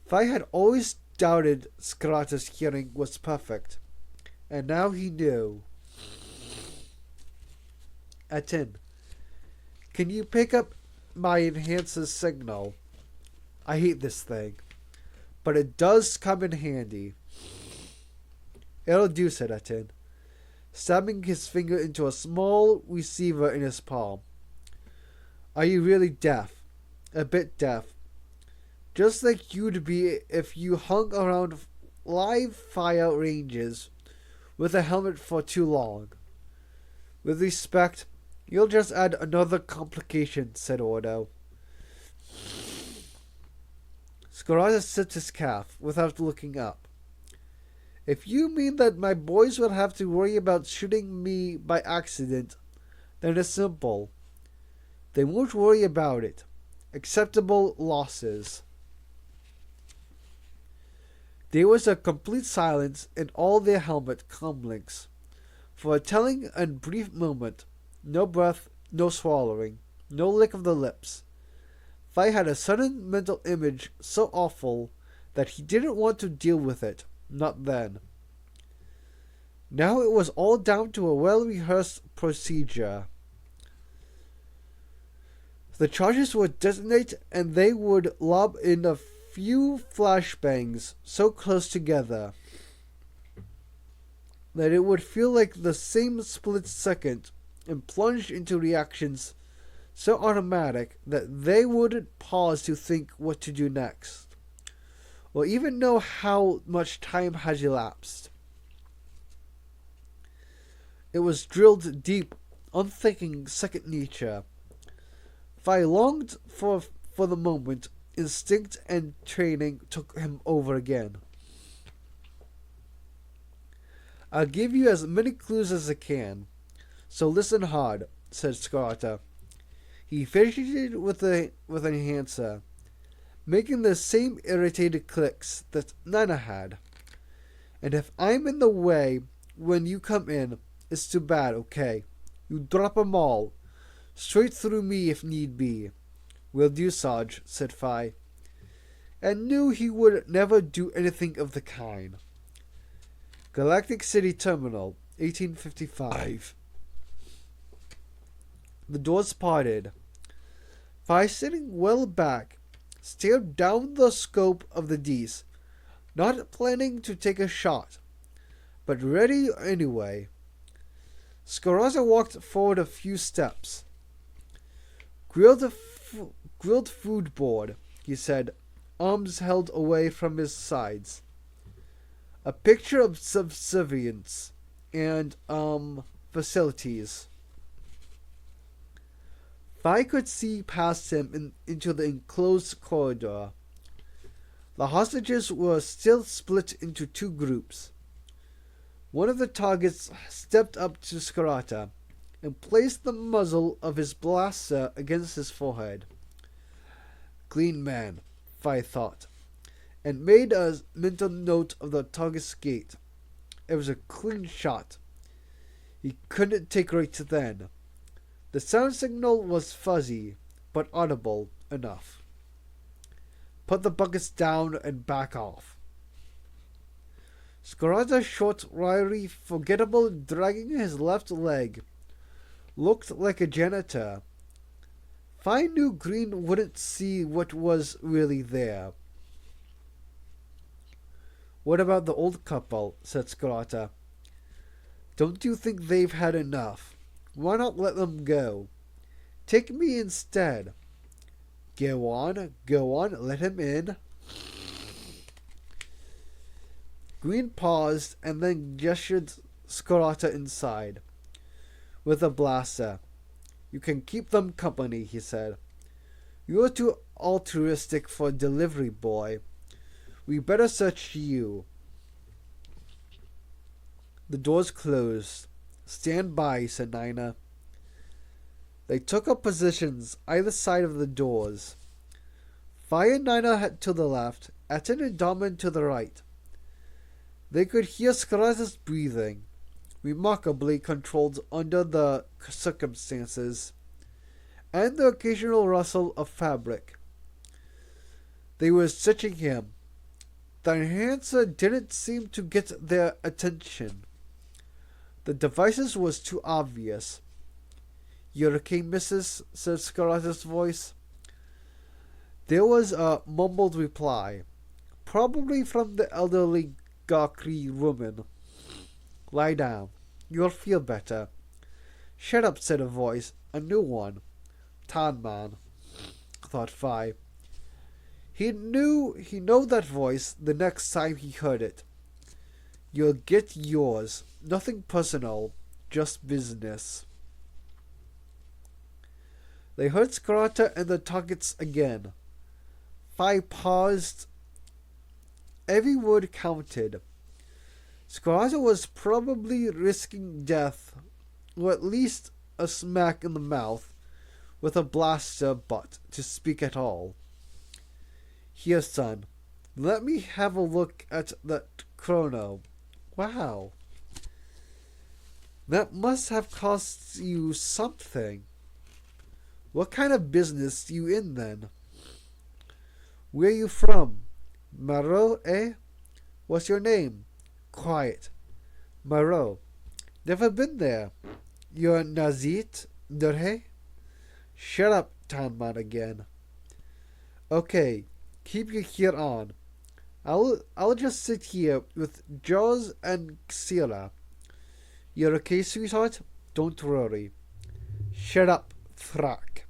Phi had always doubted Skarata's hearing was perfect, and now he knew. At 10. Can you pick up my enhancer signal? I hate this thing, but it does come in handy. It'll do, said Etin, stabbing his finger into a small receiver in his palm. Are you really deaf? A bit deaf. Just like you'd be if you hung around live fire ranges with a helmet for too long. With respect, you'll just add another complication, said Ordo. Scarata sipped his calf without looking up. If you mean that my boys will have to worry about shooting me by accident, then it's simple. They won't worry about it. Acceptable losses. There was a complete silence in all their helmet comlinks. For a telling and brief moment, no breath, no swallowing, no lick of the lips. Vi had a sudden mental image so awful that he didn't want to deal with it, not then. Now it was all down to a well-rehearsed procedure. The charges would detonate and they would lob in a few flashbangs so close together that it would feel like the same split second and plunge into reactions so automatic that they wouldn't pause to think what to do next, or even know how much time has elapsed. It was drilled deep, unthinking second nature. Vi longed for the moment. Instinct and training took him over again. I'll give you as many clues as I can, so listen hard, said Scarata. He fidgeted with an enhancer, making the same irritated clicks that Nana had. And if I'm in the way when you come in, it's too bad, okay? You drop 'em all, straight through me if need be. Will do, Sarge, said Vi, and knew he would never do anything of the kind. Galactic City Terminal, 1855. The doors parted. Vi, sitting well back, stared down the scope of the D's, not planning to take a shot, but ready anyway. Scarata walked forward a few steps. Grilled food board, he said, arms held away from his sides. A picture of subservience and, facilities. Vi could see past him into the enclosed corridor. The hostages were still split into two groups. One of the targets stepped up to Scarata and placed the muzzle of his blaster against his forehead. Clean man, Vi thought, and made a mental note of the target's gait. It was a clean shot. He couldn't take right then. The sound signal was fuzzy, but audible enough. Put the buckets down and back off. Scarata's short, wiry, forgettable, dragging his left leg, looked like a janitor. Vi knew Green wouldn't see what was really there. What about the old couple? Said Scarata. Don't you think they've had enough? Why not let them go? Take me instead. Go on, let him in. Green paused and then gestured Scarata inside with a blaster. You can keep them company, he said. You're too altruistic for a delivery boy. We better search you. The doors closed. Stand by, said Nina. They took up positions either side of the doors. Vi and Nina had to the left, Etin and Domin to the right. They could hear Scarata's breathing, remarkably controlled under the circumstances, and the occasional rustle of fabric. They were searching him. The enhancer didn't seem to get their attention. The devices was too obvious. "You're okay, missus?" said Scarlata's voice. There was a mumbled reply, probably from the elderly Gawkri woman. "Lie down. You'll feel better." "Shut up," said a voice, a new one. "Tan man," thought Fi. He'd know that voice the next time he heard it. "You'll get yours. Nothing personal, just business." They heard Scarlata and the targets again. Fi paused. Every word counted. Scarlata was probably risking death, or at least a smack in the mouth, with a blaster butt to speak at all. "Here, son, let me have a look at that chrono. Wow. That must have cost you something. What kind of business you in then? Where you from? Maro, eh? What's your name?" "Quiet. Maro. Never been there. You're Nazit, Durhe?" "Shut up," Tanman again. "Okay, keep your gear on. I'll just sit here with Jaws and Xira. You're okay, sweetheart? Don't worry." "Shut up, Thrak."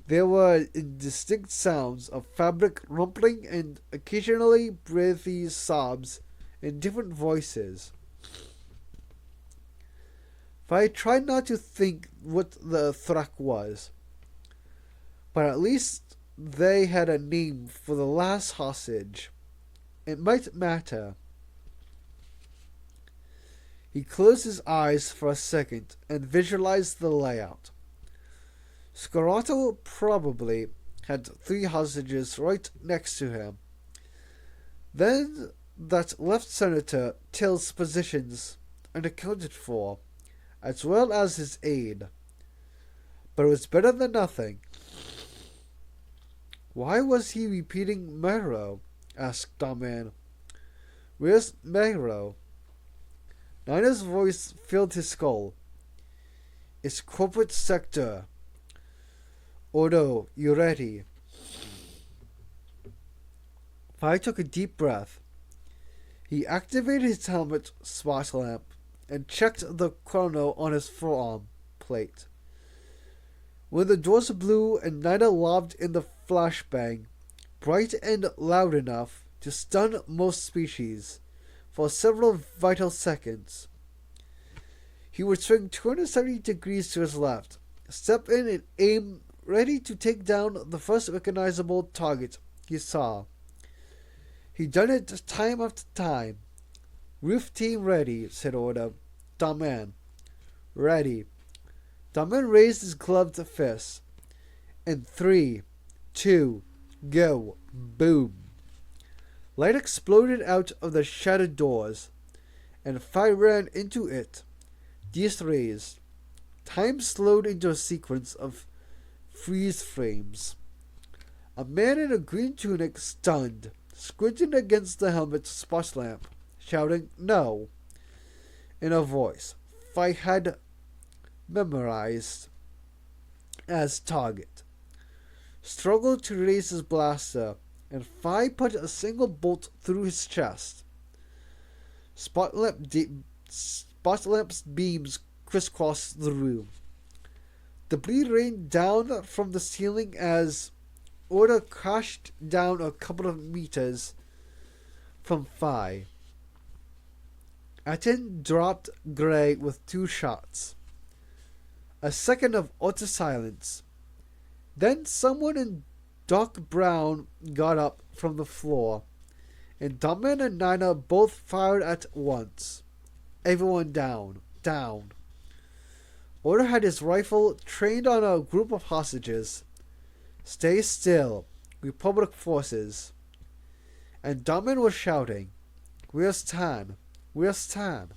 There were indistinct sounds of fabric rumpling and occasionally breathy sobs in different voices. I tried not to think what the Thrak was, but at least they had a name for the last hostage. It might matter. He closed his eyes for a second and visualized the layout. Scarlata probably had 3 hostages right next to him. Then that left Senator Till's positions unaccounted for, as well as his aide. But it was better than nothing. "Why was he repeating Mero?" asked Daman. "Where's Mero?" Nina's voice filled his skull. "It's corporate sector. Odo, you ready?" Pi took a deep breath. He activated his helmet spot lamp and checked the chrono on his forearm plate. When the doors blew and Nina lobbed in the flashbang, bright and loud enough to stun most species, for several vital seconds, he would swing 270 degrees to his left, step in and aim, ready to take down the first recognizable target he saw. He'd done it time after time. "Roof team ready," said Oda. "Daman." "Ready." Daman raised his gloved fist. "In 3, 2, go." Boom. Light exploded out of the shattered doors, and fire ran into it. These rays. Time slowed into a sequence of freeze frames. A man in a green tunic, stunned, squinted against the helmet spot lamp, shouting "No!" in a voice Fi had memorized as target. Struggled to raise his blaster, and Fi put a single bolt through his chest. Spot lamp's beams crisscrossed the room. Debris rained down from the ceiling as Order crashed down a couple of meters from Fi. Aten dropped Gray with 2 shots. A second of utter silence. Then someone in dark brown got up from the floor, and Daman and Nina both fired at once. Everyone down, down. Order had his rifle trained on a group of hostages. "Stay still, Republic forces." And Daman was shouting, "Where's Tan? Where's Tan?"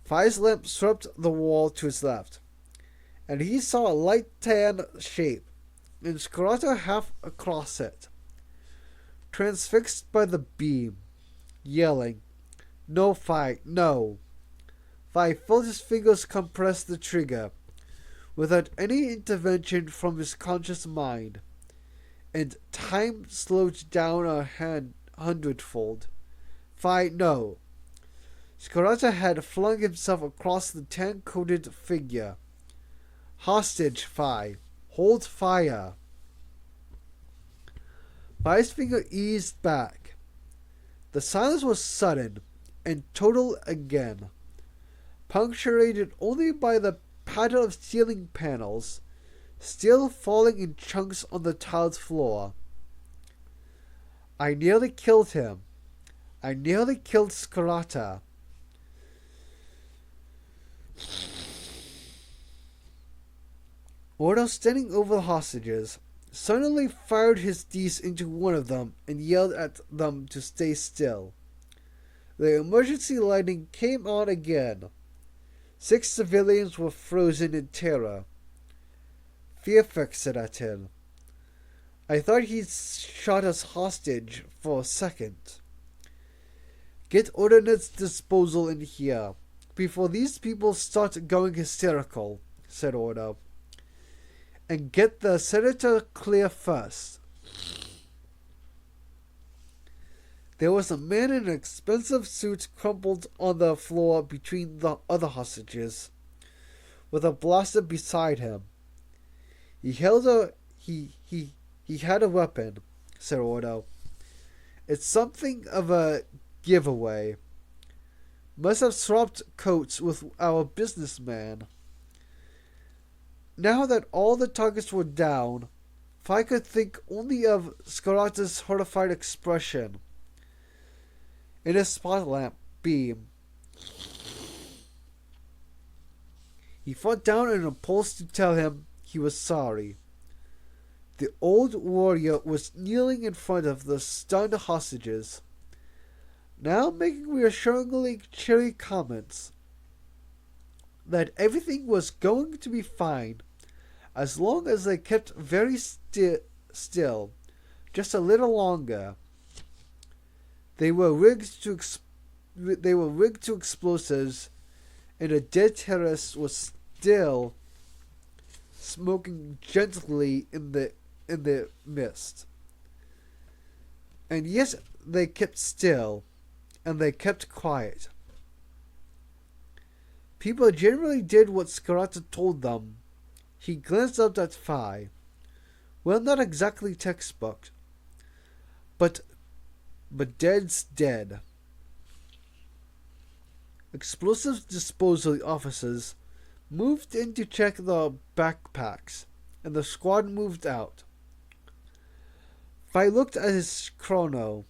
Fi's lamp swept the wall to his left, and he saw a light tan shape, and Scarlata half across it, transfixed by the beam, yelling, "No, Fi, no!" Fi felt his fingers compress the trigger, without any intervention from his conscious mind, and time slowed down hundredfold. Fine, no. Scarata had flung himself across the tan-coated figure. Hostage, Phi. Hold fire. Phi's finger eased back. The silence was sudden and total again, punctuated only by the patter of ceiling panels, still falling in chunks on the tiled floor. I nearly killed him. I nearly killed Scarata. Ordo, standing over the hostages, suddenly fired his Ds into one of them and yelled at them to stay still. The emergency lighting came on again. 6 civilians were frozen in terror. Fearfix said at him, I thought he'd shot us hostage for a second. Get ordnance disposal in here before these people start going hysterical, said Ordo. And get the senator clear first. There was a man in an expensive suit crumpled on the floor between the other hostages, with a blaster beside him. He had a weapon, said Ordo. It's something of a giveaway. Must have swapped coats with our businessman. Now that all the targets were down, Phi could think only of Scarata's horrified expression in his spotlamp beam. He fought down an impulse to tell him he was sorry. The old warrior was kneeling in front of the stunned hostages, now making reassuringly cheery comments that everything was going to be fine as long as they kept very still, just a little longer. They were rigged to explosives, and a dead terrorist was still smoking gently in the mist. And yet they kept still, and they kept quiet. People generally did what Scarata told them. He glanced up at Phi. Well, not exactly textbook, but dead's dead. Explosives disposal officers moved in to check the backpacks, and the squad moved out. Phi looked at his chrono.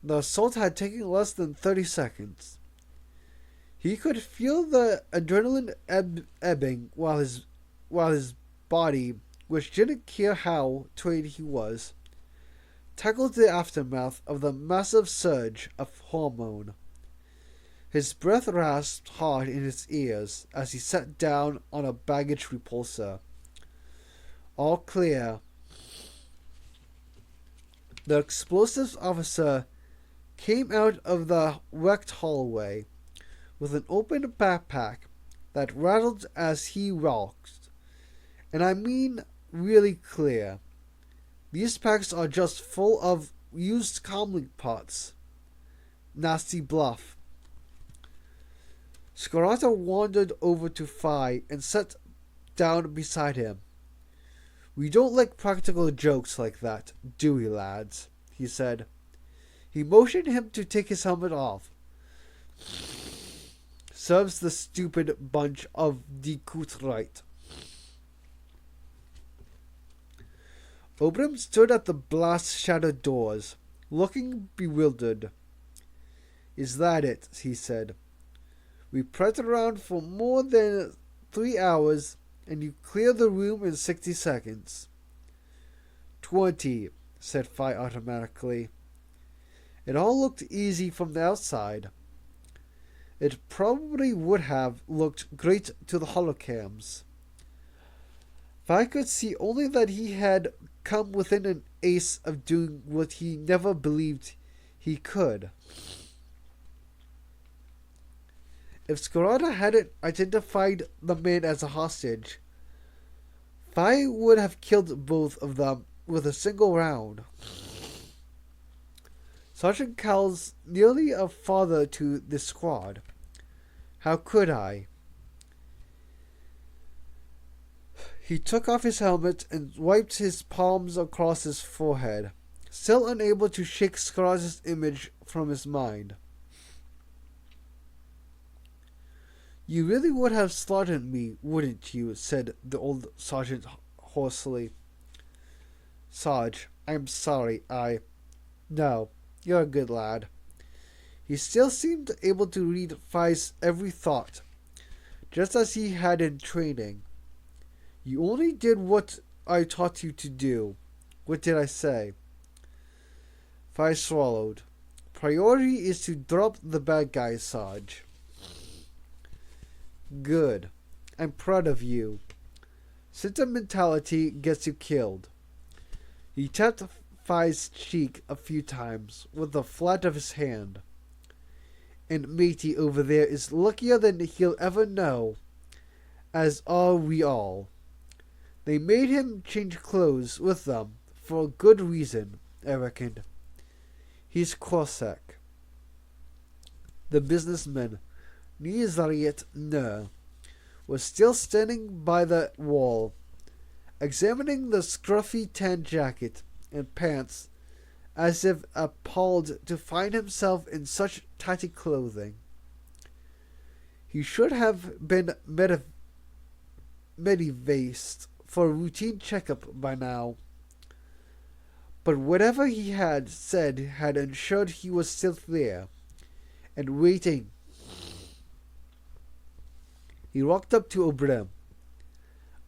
The assault had taken less than 30 seconds. He could feel the adrenaline ebbing while his body, which didn't care how tired he was, tackled the aftermath of the massive surge of hormone. His breath rasped hard in his ears as he sat down on a baggage repulsor. All clear. The explosives officer came out of the wrecked hallway with an open backpack that rattled as he walked. And I mean really clear. These packs are just full of used comlink pots. Nasty bluff. Scarata wandered over to Phi and sat down beside him. We don't like practical jokes like that, do we, lads? He said. He motioned him to take his helmet off. Serves the stupid bunch of decouth right. Obram stood at the blast-shattered doors, looking bewildered. Is that it? He said. We pressed around for more than 3 hours, and you cleared the room in 60 seconds. 20, said Phi automatically. It all looked easy from the outside. It probably would have looked great to the holocams. Phi could see only that he had come within an ace of doing what he never believed he could. If Scarata hadn't identified the man as a hostage, Fi would have killed both of them with a single round. Sergeant Cal's nearly a father to the squad. How could I? He took off his helmet and wiped his palms across his forehead, still unable to shake Scarra's image from his mind. You really would have slaughtered me, wouldn't you? Said the old sergeant hoarsely. Sarge, I'm sorry, No, you're a good lad. He still seemed able to read Fi's every thought, just as he had in training. You only did what I taught you to do. What did I say? Fi swallowed. Priority is to drop the bad guys, Sarge. Good. I'm proud of you. Sentimentality gets you killed. He tapped Fi's cheek a few times with the flat of his hand. And matey over there is luckier than he'll ever know, as are we all. They made him change clothes with them for a good reason, I reckoned. He's Corsac. The businessman, Nizariet Nur, was still standing by the wall, examining the scruffy tan jacket and pants as if appalled to find himself in such tatty clothing. He should have been medivaced for a routine checkup by now. But whatever he had said had ensured he was still there, and waiting. He walked up to O'Brien.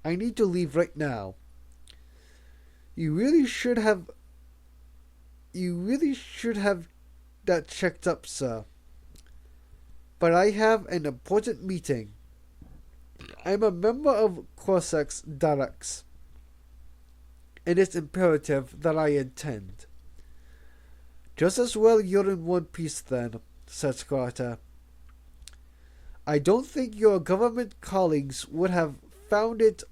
I need to leave right now. You really should have that checked up, sir. But I have an important meeting. I'm a member of Corsac's Directs, and it's imperative that I attend. Just as well you're in one piece then, said Scarta. I don't think your government colleagues would have found it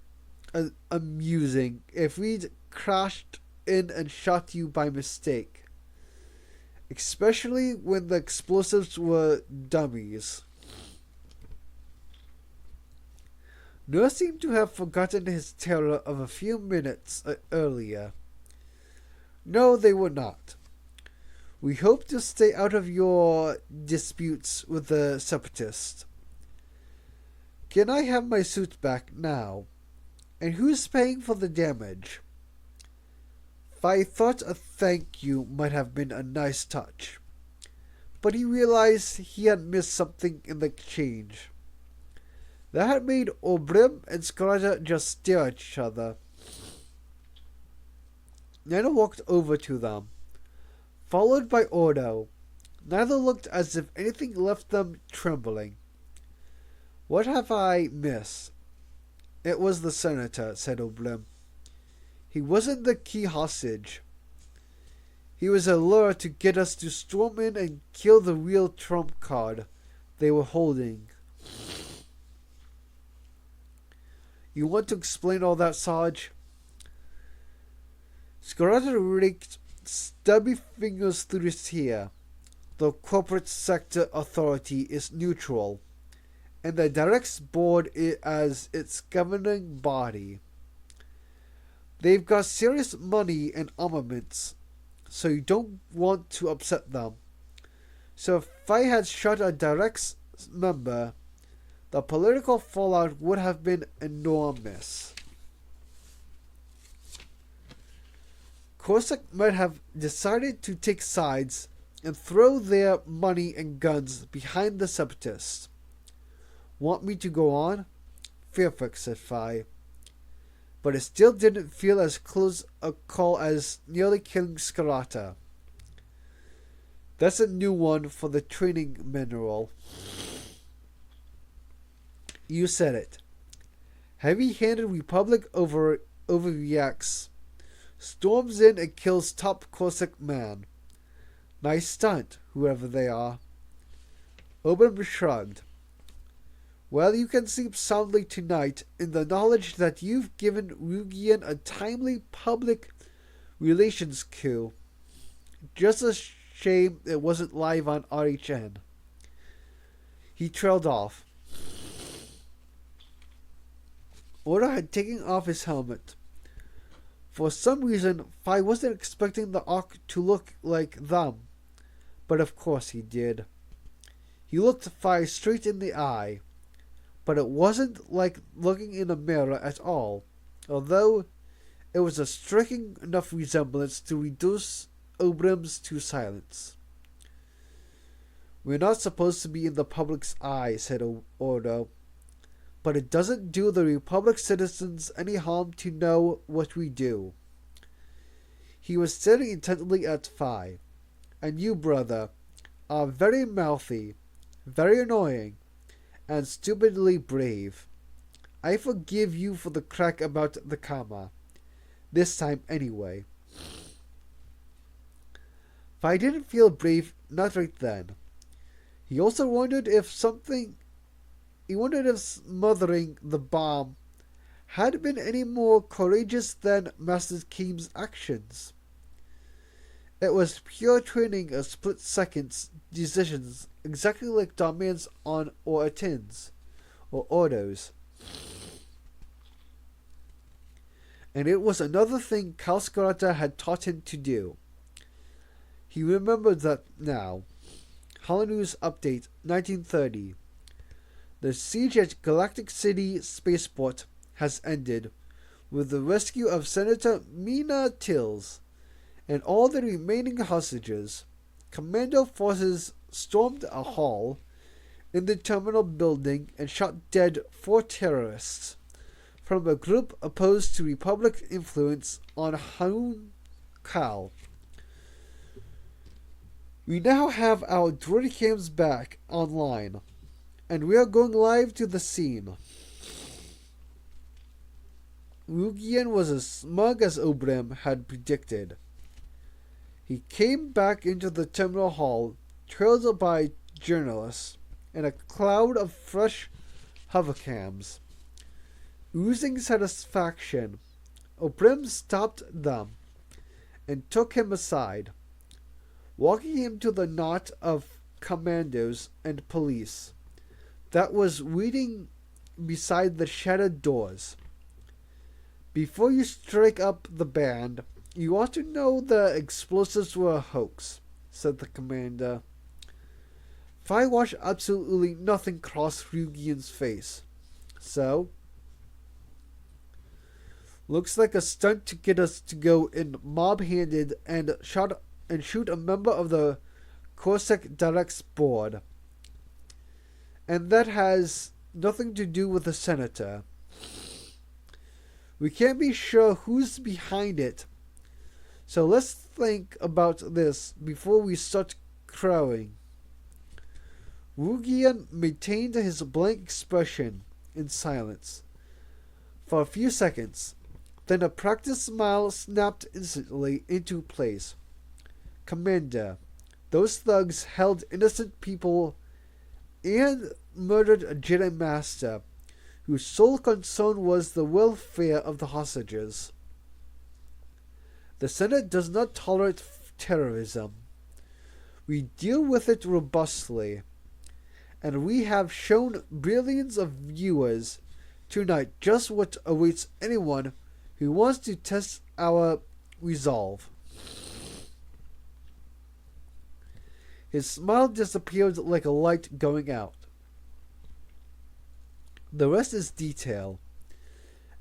amusing if we'd crashed in and shot you by mistake, especially when the explosives were dummies. Nur seemed to have forgotten his terror of a few minutes earlier. No, they were not. We hope to stay out of your disputes with the Separatists. Can I have my suit back now? And who's paying for the damage? I thought a thank you might have been a nice touch, but he realized he had missed something in the exchange. That had made O'Brien and Scarata just stare at each other. Nana walked over to them, followed by Ordo. Neither looked as if anything left them trembling. What have I missed? It was the senator, said O'Brien. He wasn't the key hostage. He was a lure to get us to storm in and kill the real trump card they were holding. You want to explain all that, Sarge? Scarata raked stubby fingers through his hair. The corporate sector authority is neutral, and the Directs Board as its governing body. They've got serious money and armaments, so you don't want to upset them. So if I had shot a Directs member, the political fallout would have been enormous. Corsac might have decided to take sides and throw their money and guns behind the Separatists. Want me to go on? Fairfax said Fi. But it still didn't feel as close a call as nearly killing Scarata. That's a new one for the training manual. You said it. Heavy-handed Republic overreacts. Storms in and kills top Corsac man. Nice stunt, whoever they are. Oban shrugged. Well, you can sleep soundly tonight in the knowledge that you've given Rugian a timely public relations coup. Just a shame it wasn't live on RHN. He trailed off. Oda had taken off his helmet. For some reason, Fi wasn't expecting the Ark to look like them. But of course he did. He looked Fi straight in the eye. But it wasn't like looking in a mirror at all, although it was a striking enough resemblance to reduce Obrim's to silence. "We're not supposed to be in the public's eye," said Odo, "but it doesn't do the Republic citizens any harm to know what we do." He was staring intently at Fi. "And you, brother, are very mouthy, very annoying, and stupidly brave. I forgive you for the crack about the Kama. This time anyway." Fi didn't feel brave, not right then. He also wondered if smothering the bomb had been any more courageous than Master Keem's actions. It was pure training of split-second decisions, exactly like Darman's on or Atin's, or Odo's. And it was another thing Kalskarata had taught him to do. He remembered that now. Halanu's Update, 1930. The siege at Galactic City Spaceport has ended, with the rescue of Senator Mina Tills and all the remaining hostages. Commando forces stormed a hall in the terminal building and shot dead 4 terrorists from a group opposed to Republic influence on Hanun Kal. We now have our droidicams back online, and we are going live to the scene. Rugian was as smug as Obrim had predicted. He came back into the terminal hall, trailed by journalists, and a cloud of fresh hovercams. Oozing satisfaction, Obrim stopped them and took him aside, walking him to the knot of commandos and police that was waiting beside the shattered doors. "Before you strike up the band, you ought to know the explosives were a hoax," said the commander. Fi watched absolutely nothing cross Rugian's face. "So? Looks like a stunt to get us to go in mob-handed and shoot a member of the Corsac Directs board. And that has nothing to do with the senator. We can't be sure who's behind it. So let's think about this before we start crowing." Rugian maintained his blank expression in silence for a few seconds. Then a practiced smile snapped instantly into place. "Commander, those thugs held innocent people and murdered a Jedi Master whose sole concern was the welfare of the hostages. The Senate does not tolerate terrorism. We deal with it robustly, and we have shown billions of viewers tonight just what awaits anyone who wants to test our resolve." His smile disappeared like a light going out. "The rest is detail,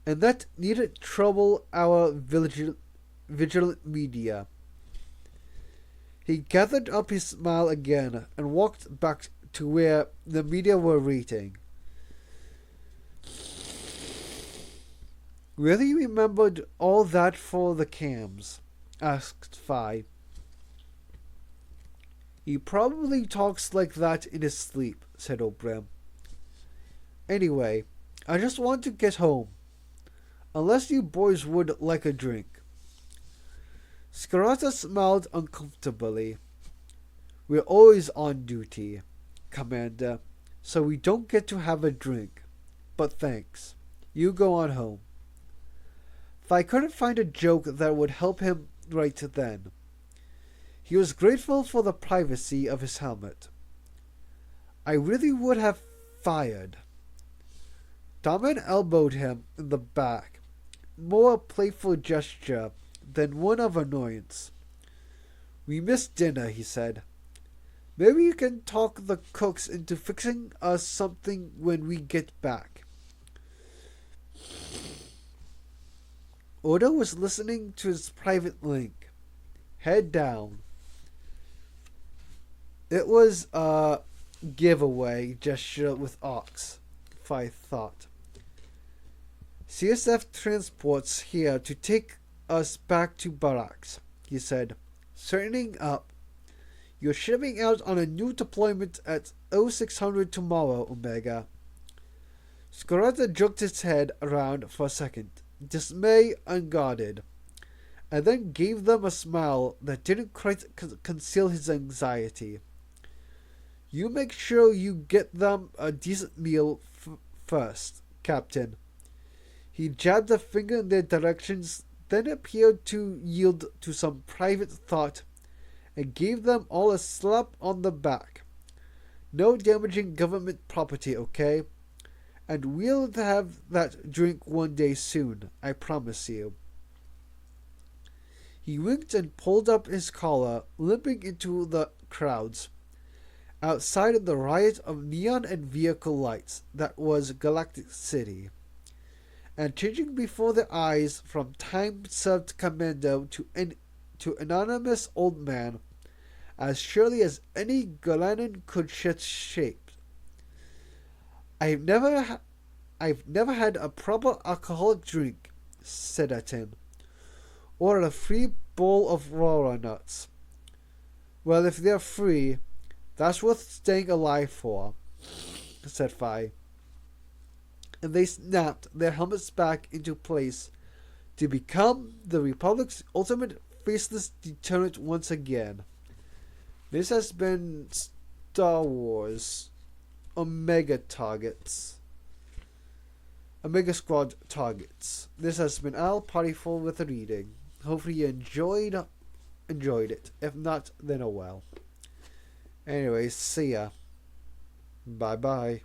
and that needn't trouble our vigilant media." He gathered up his smile again and walked back to where the media were waiting. "Really remembered all that for the cams?" asked Fi. "He probably talks like that in his sleep," said Obrim. "Anyway, I just want to get home. Unless you boys would like a drink." Scarata smiled uncomfortably. "We're always on duty, Commander, so we don't get to have a drink. But thanks. You go on home. I couldn't find a joke that would help him right then. He was grateful for the privacy of his helmet. I really would have fired. Daman elbowed him in the back, more a playful gesture than one of annoyance. We missed dinner, he said. Maybe you can talk the cooks into fixing us something when we get back. Oda was listening to his private link, head down. It was a giveaway gesture with Ox, Fi thought. CSF transports here to take us back to barracks, he said, straightening up. You're shipping out on a new deployment at 0600 tomorrow, Omega. Scarata jerked his head around for a second, dismay unguarded, and then gave them a smile that didn't quite conceal his anxiety. You make sure you get them a decent meal first, Captain. He jabbed a finger in their directions, then appeared to yield to some private thought and gave them all a slap on the back. No damaging government property, okay? And we'll have that drink one day soon, I promise you. He winked and pulled up his collar, limping into the crowds. Outside of the riot of neon and vehicle lights that was Galactic City, and changing before their eyes from time-served Commando to anonymous old man, as surely as any Galanan could shift shape. I've never had a proper alcoholic drink, said Atin, or a free bowl of Rora nuts. Well, if they're free, that's worth staying alive for, said Fi. And they snapped their helmets back into place to become the Republic's ultimate faceless deterrent once again. This has been Star Wars Omega Squad Targets. This has been Al Partyful with a reading. Hopefully you enjoyed it. If not, then oh well. Anyways, see ya. Bye bye.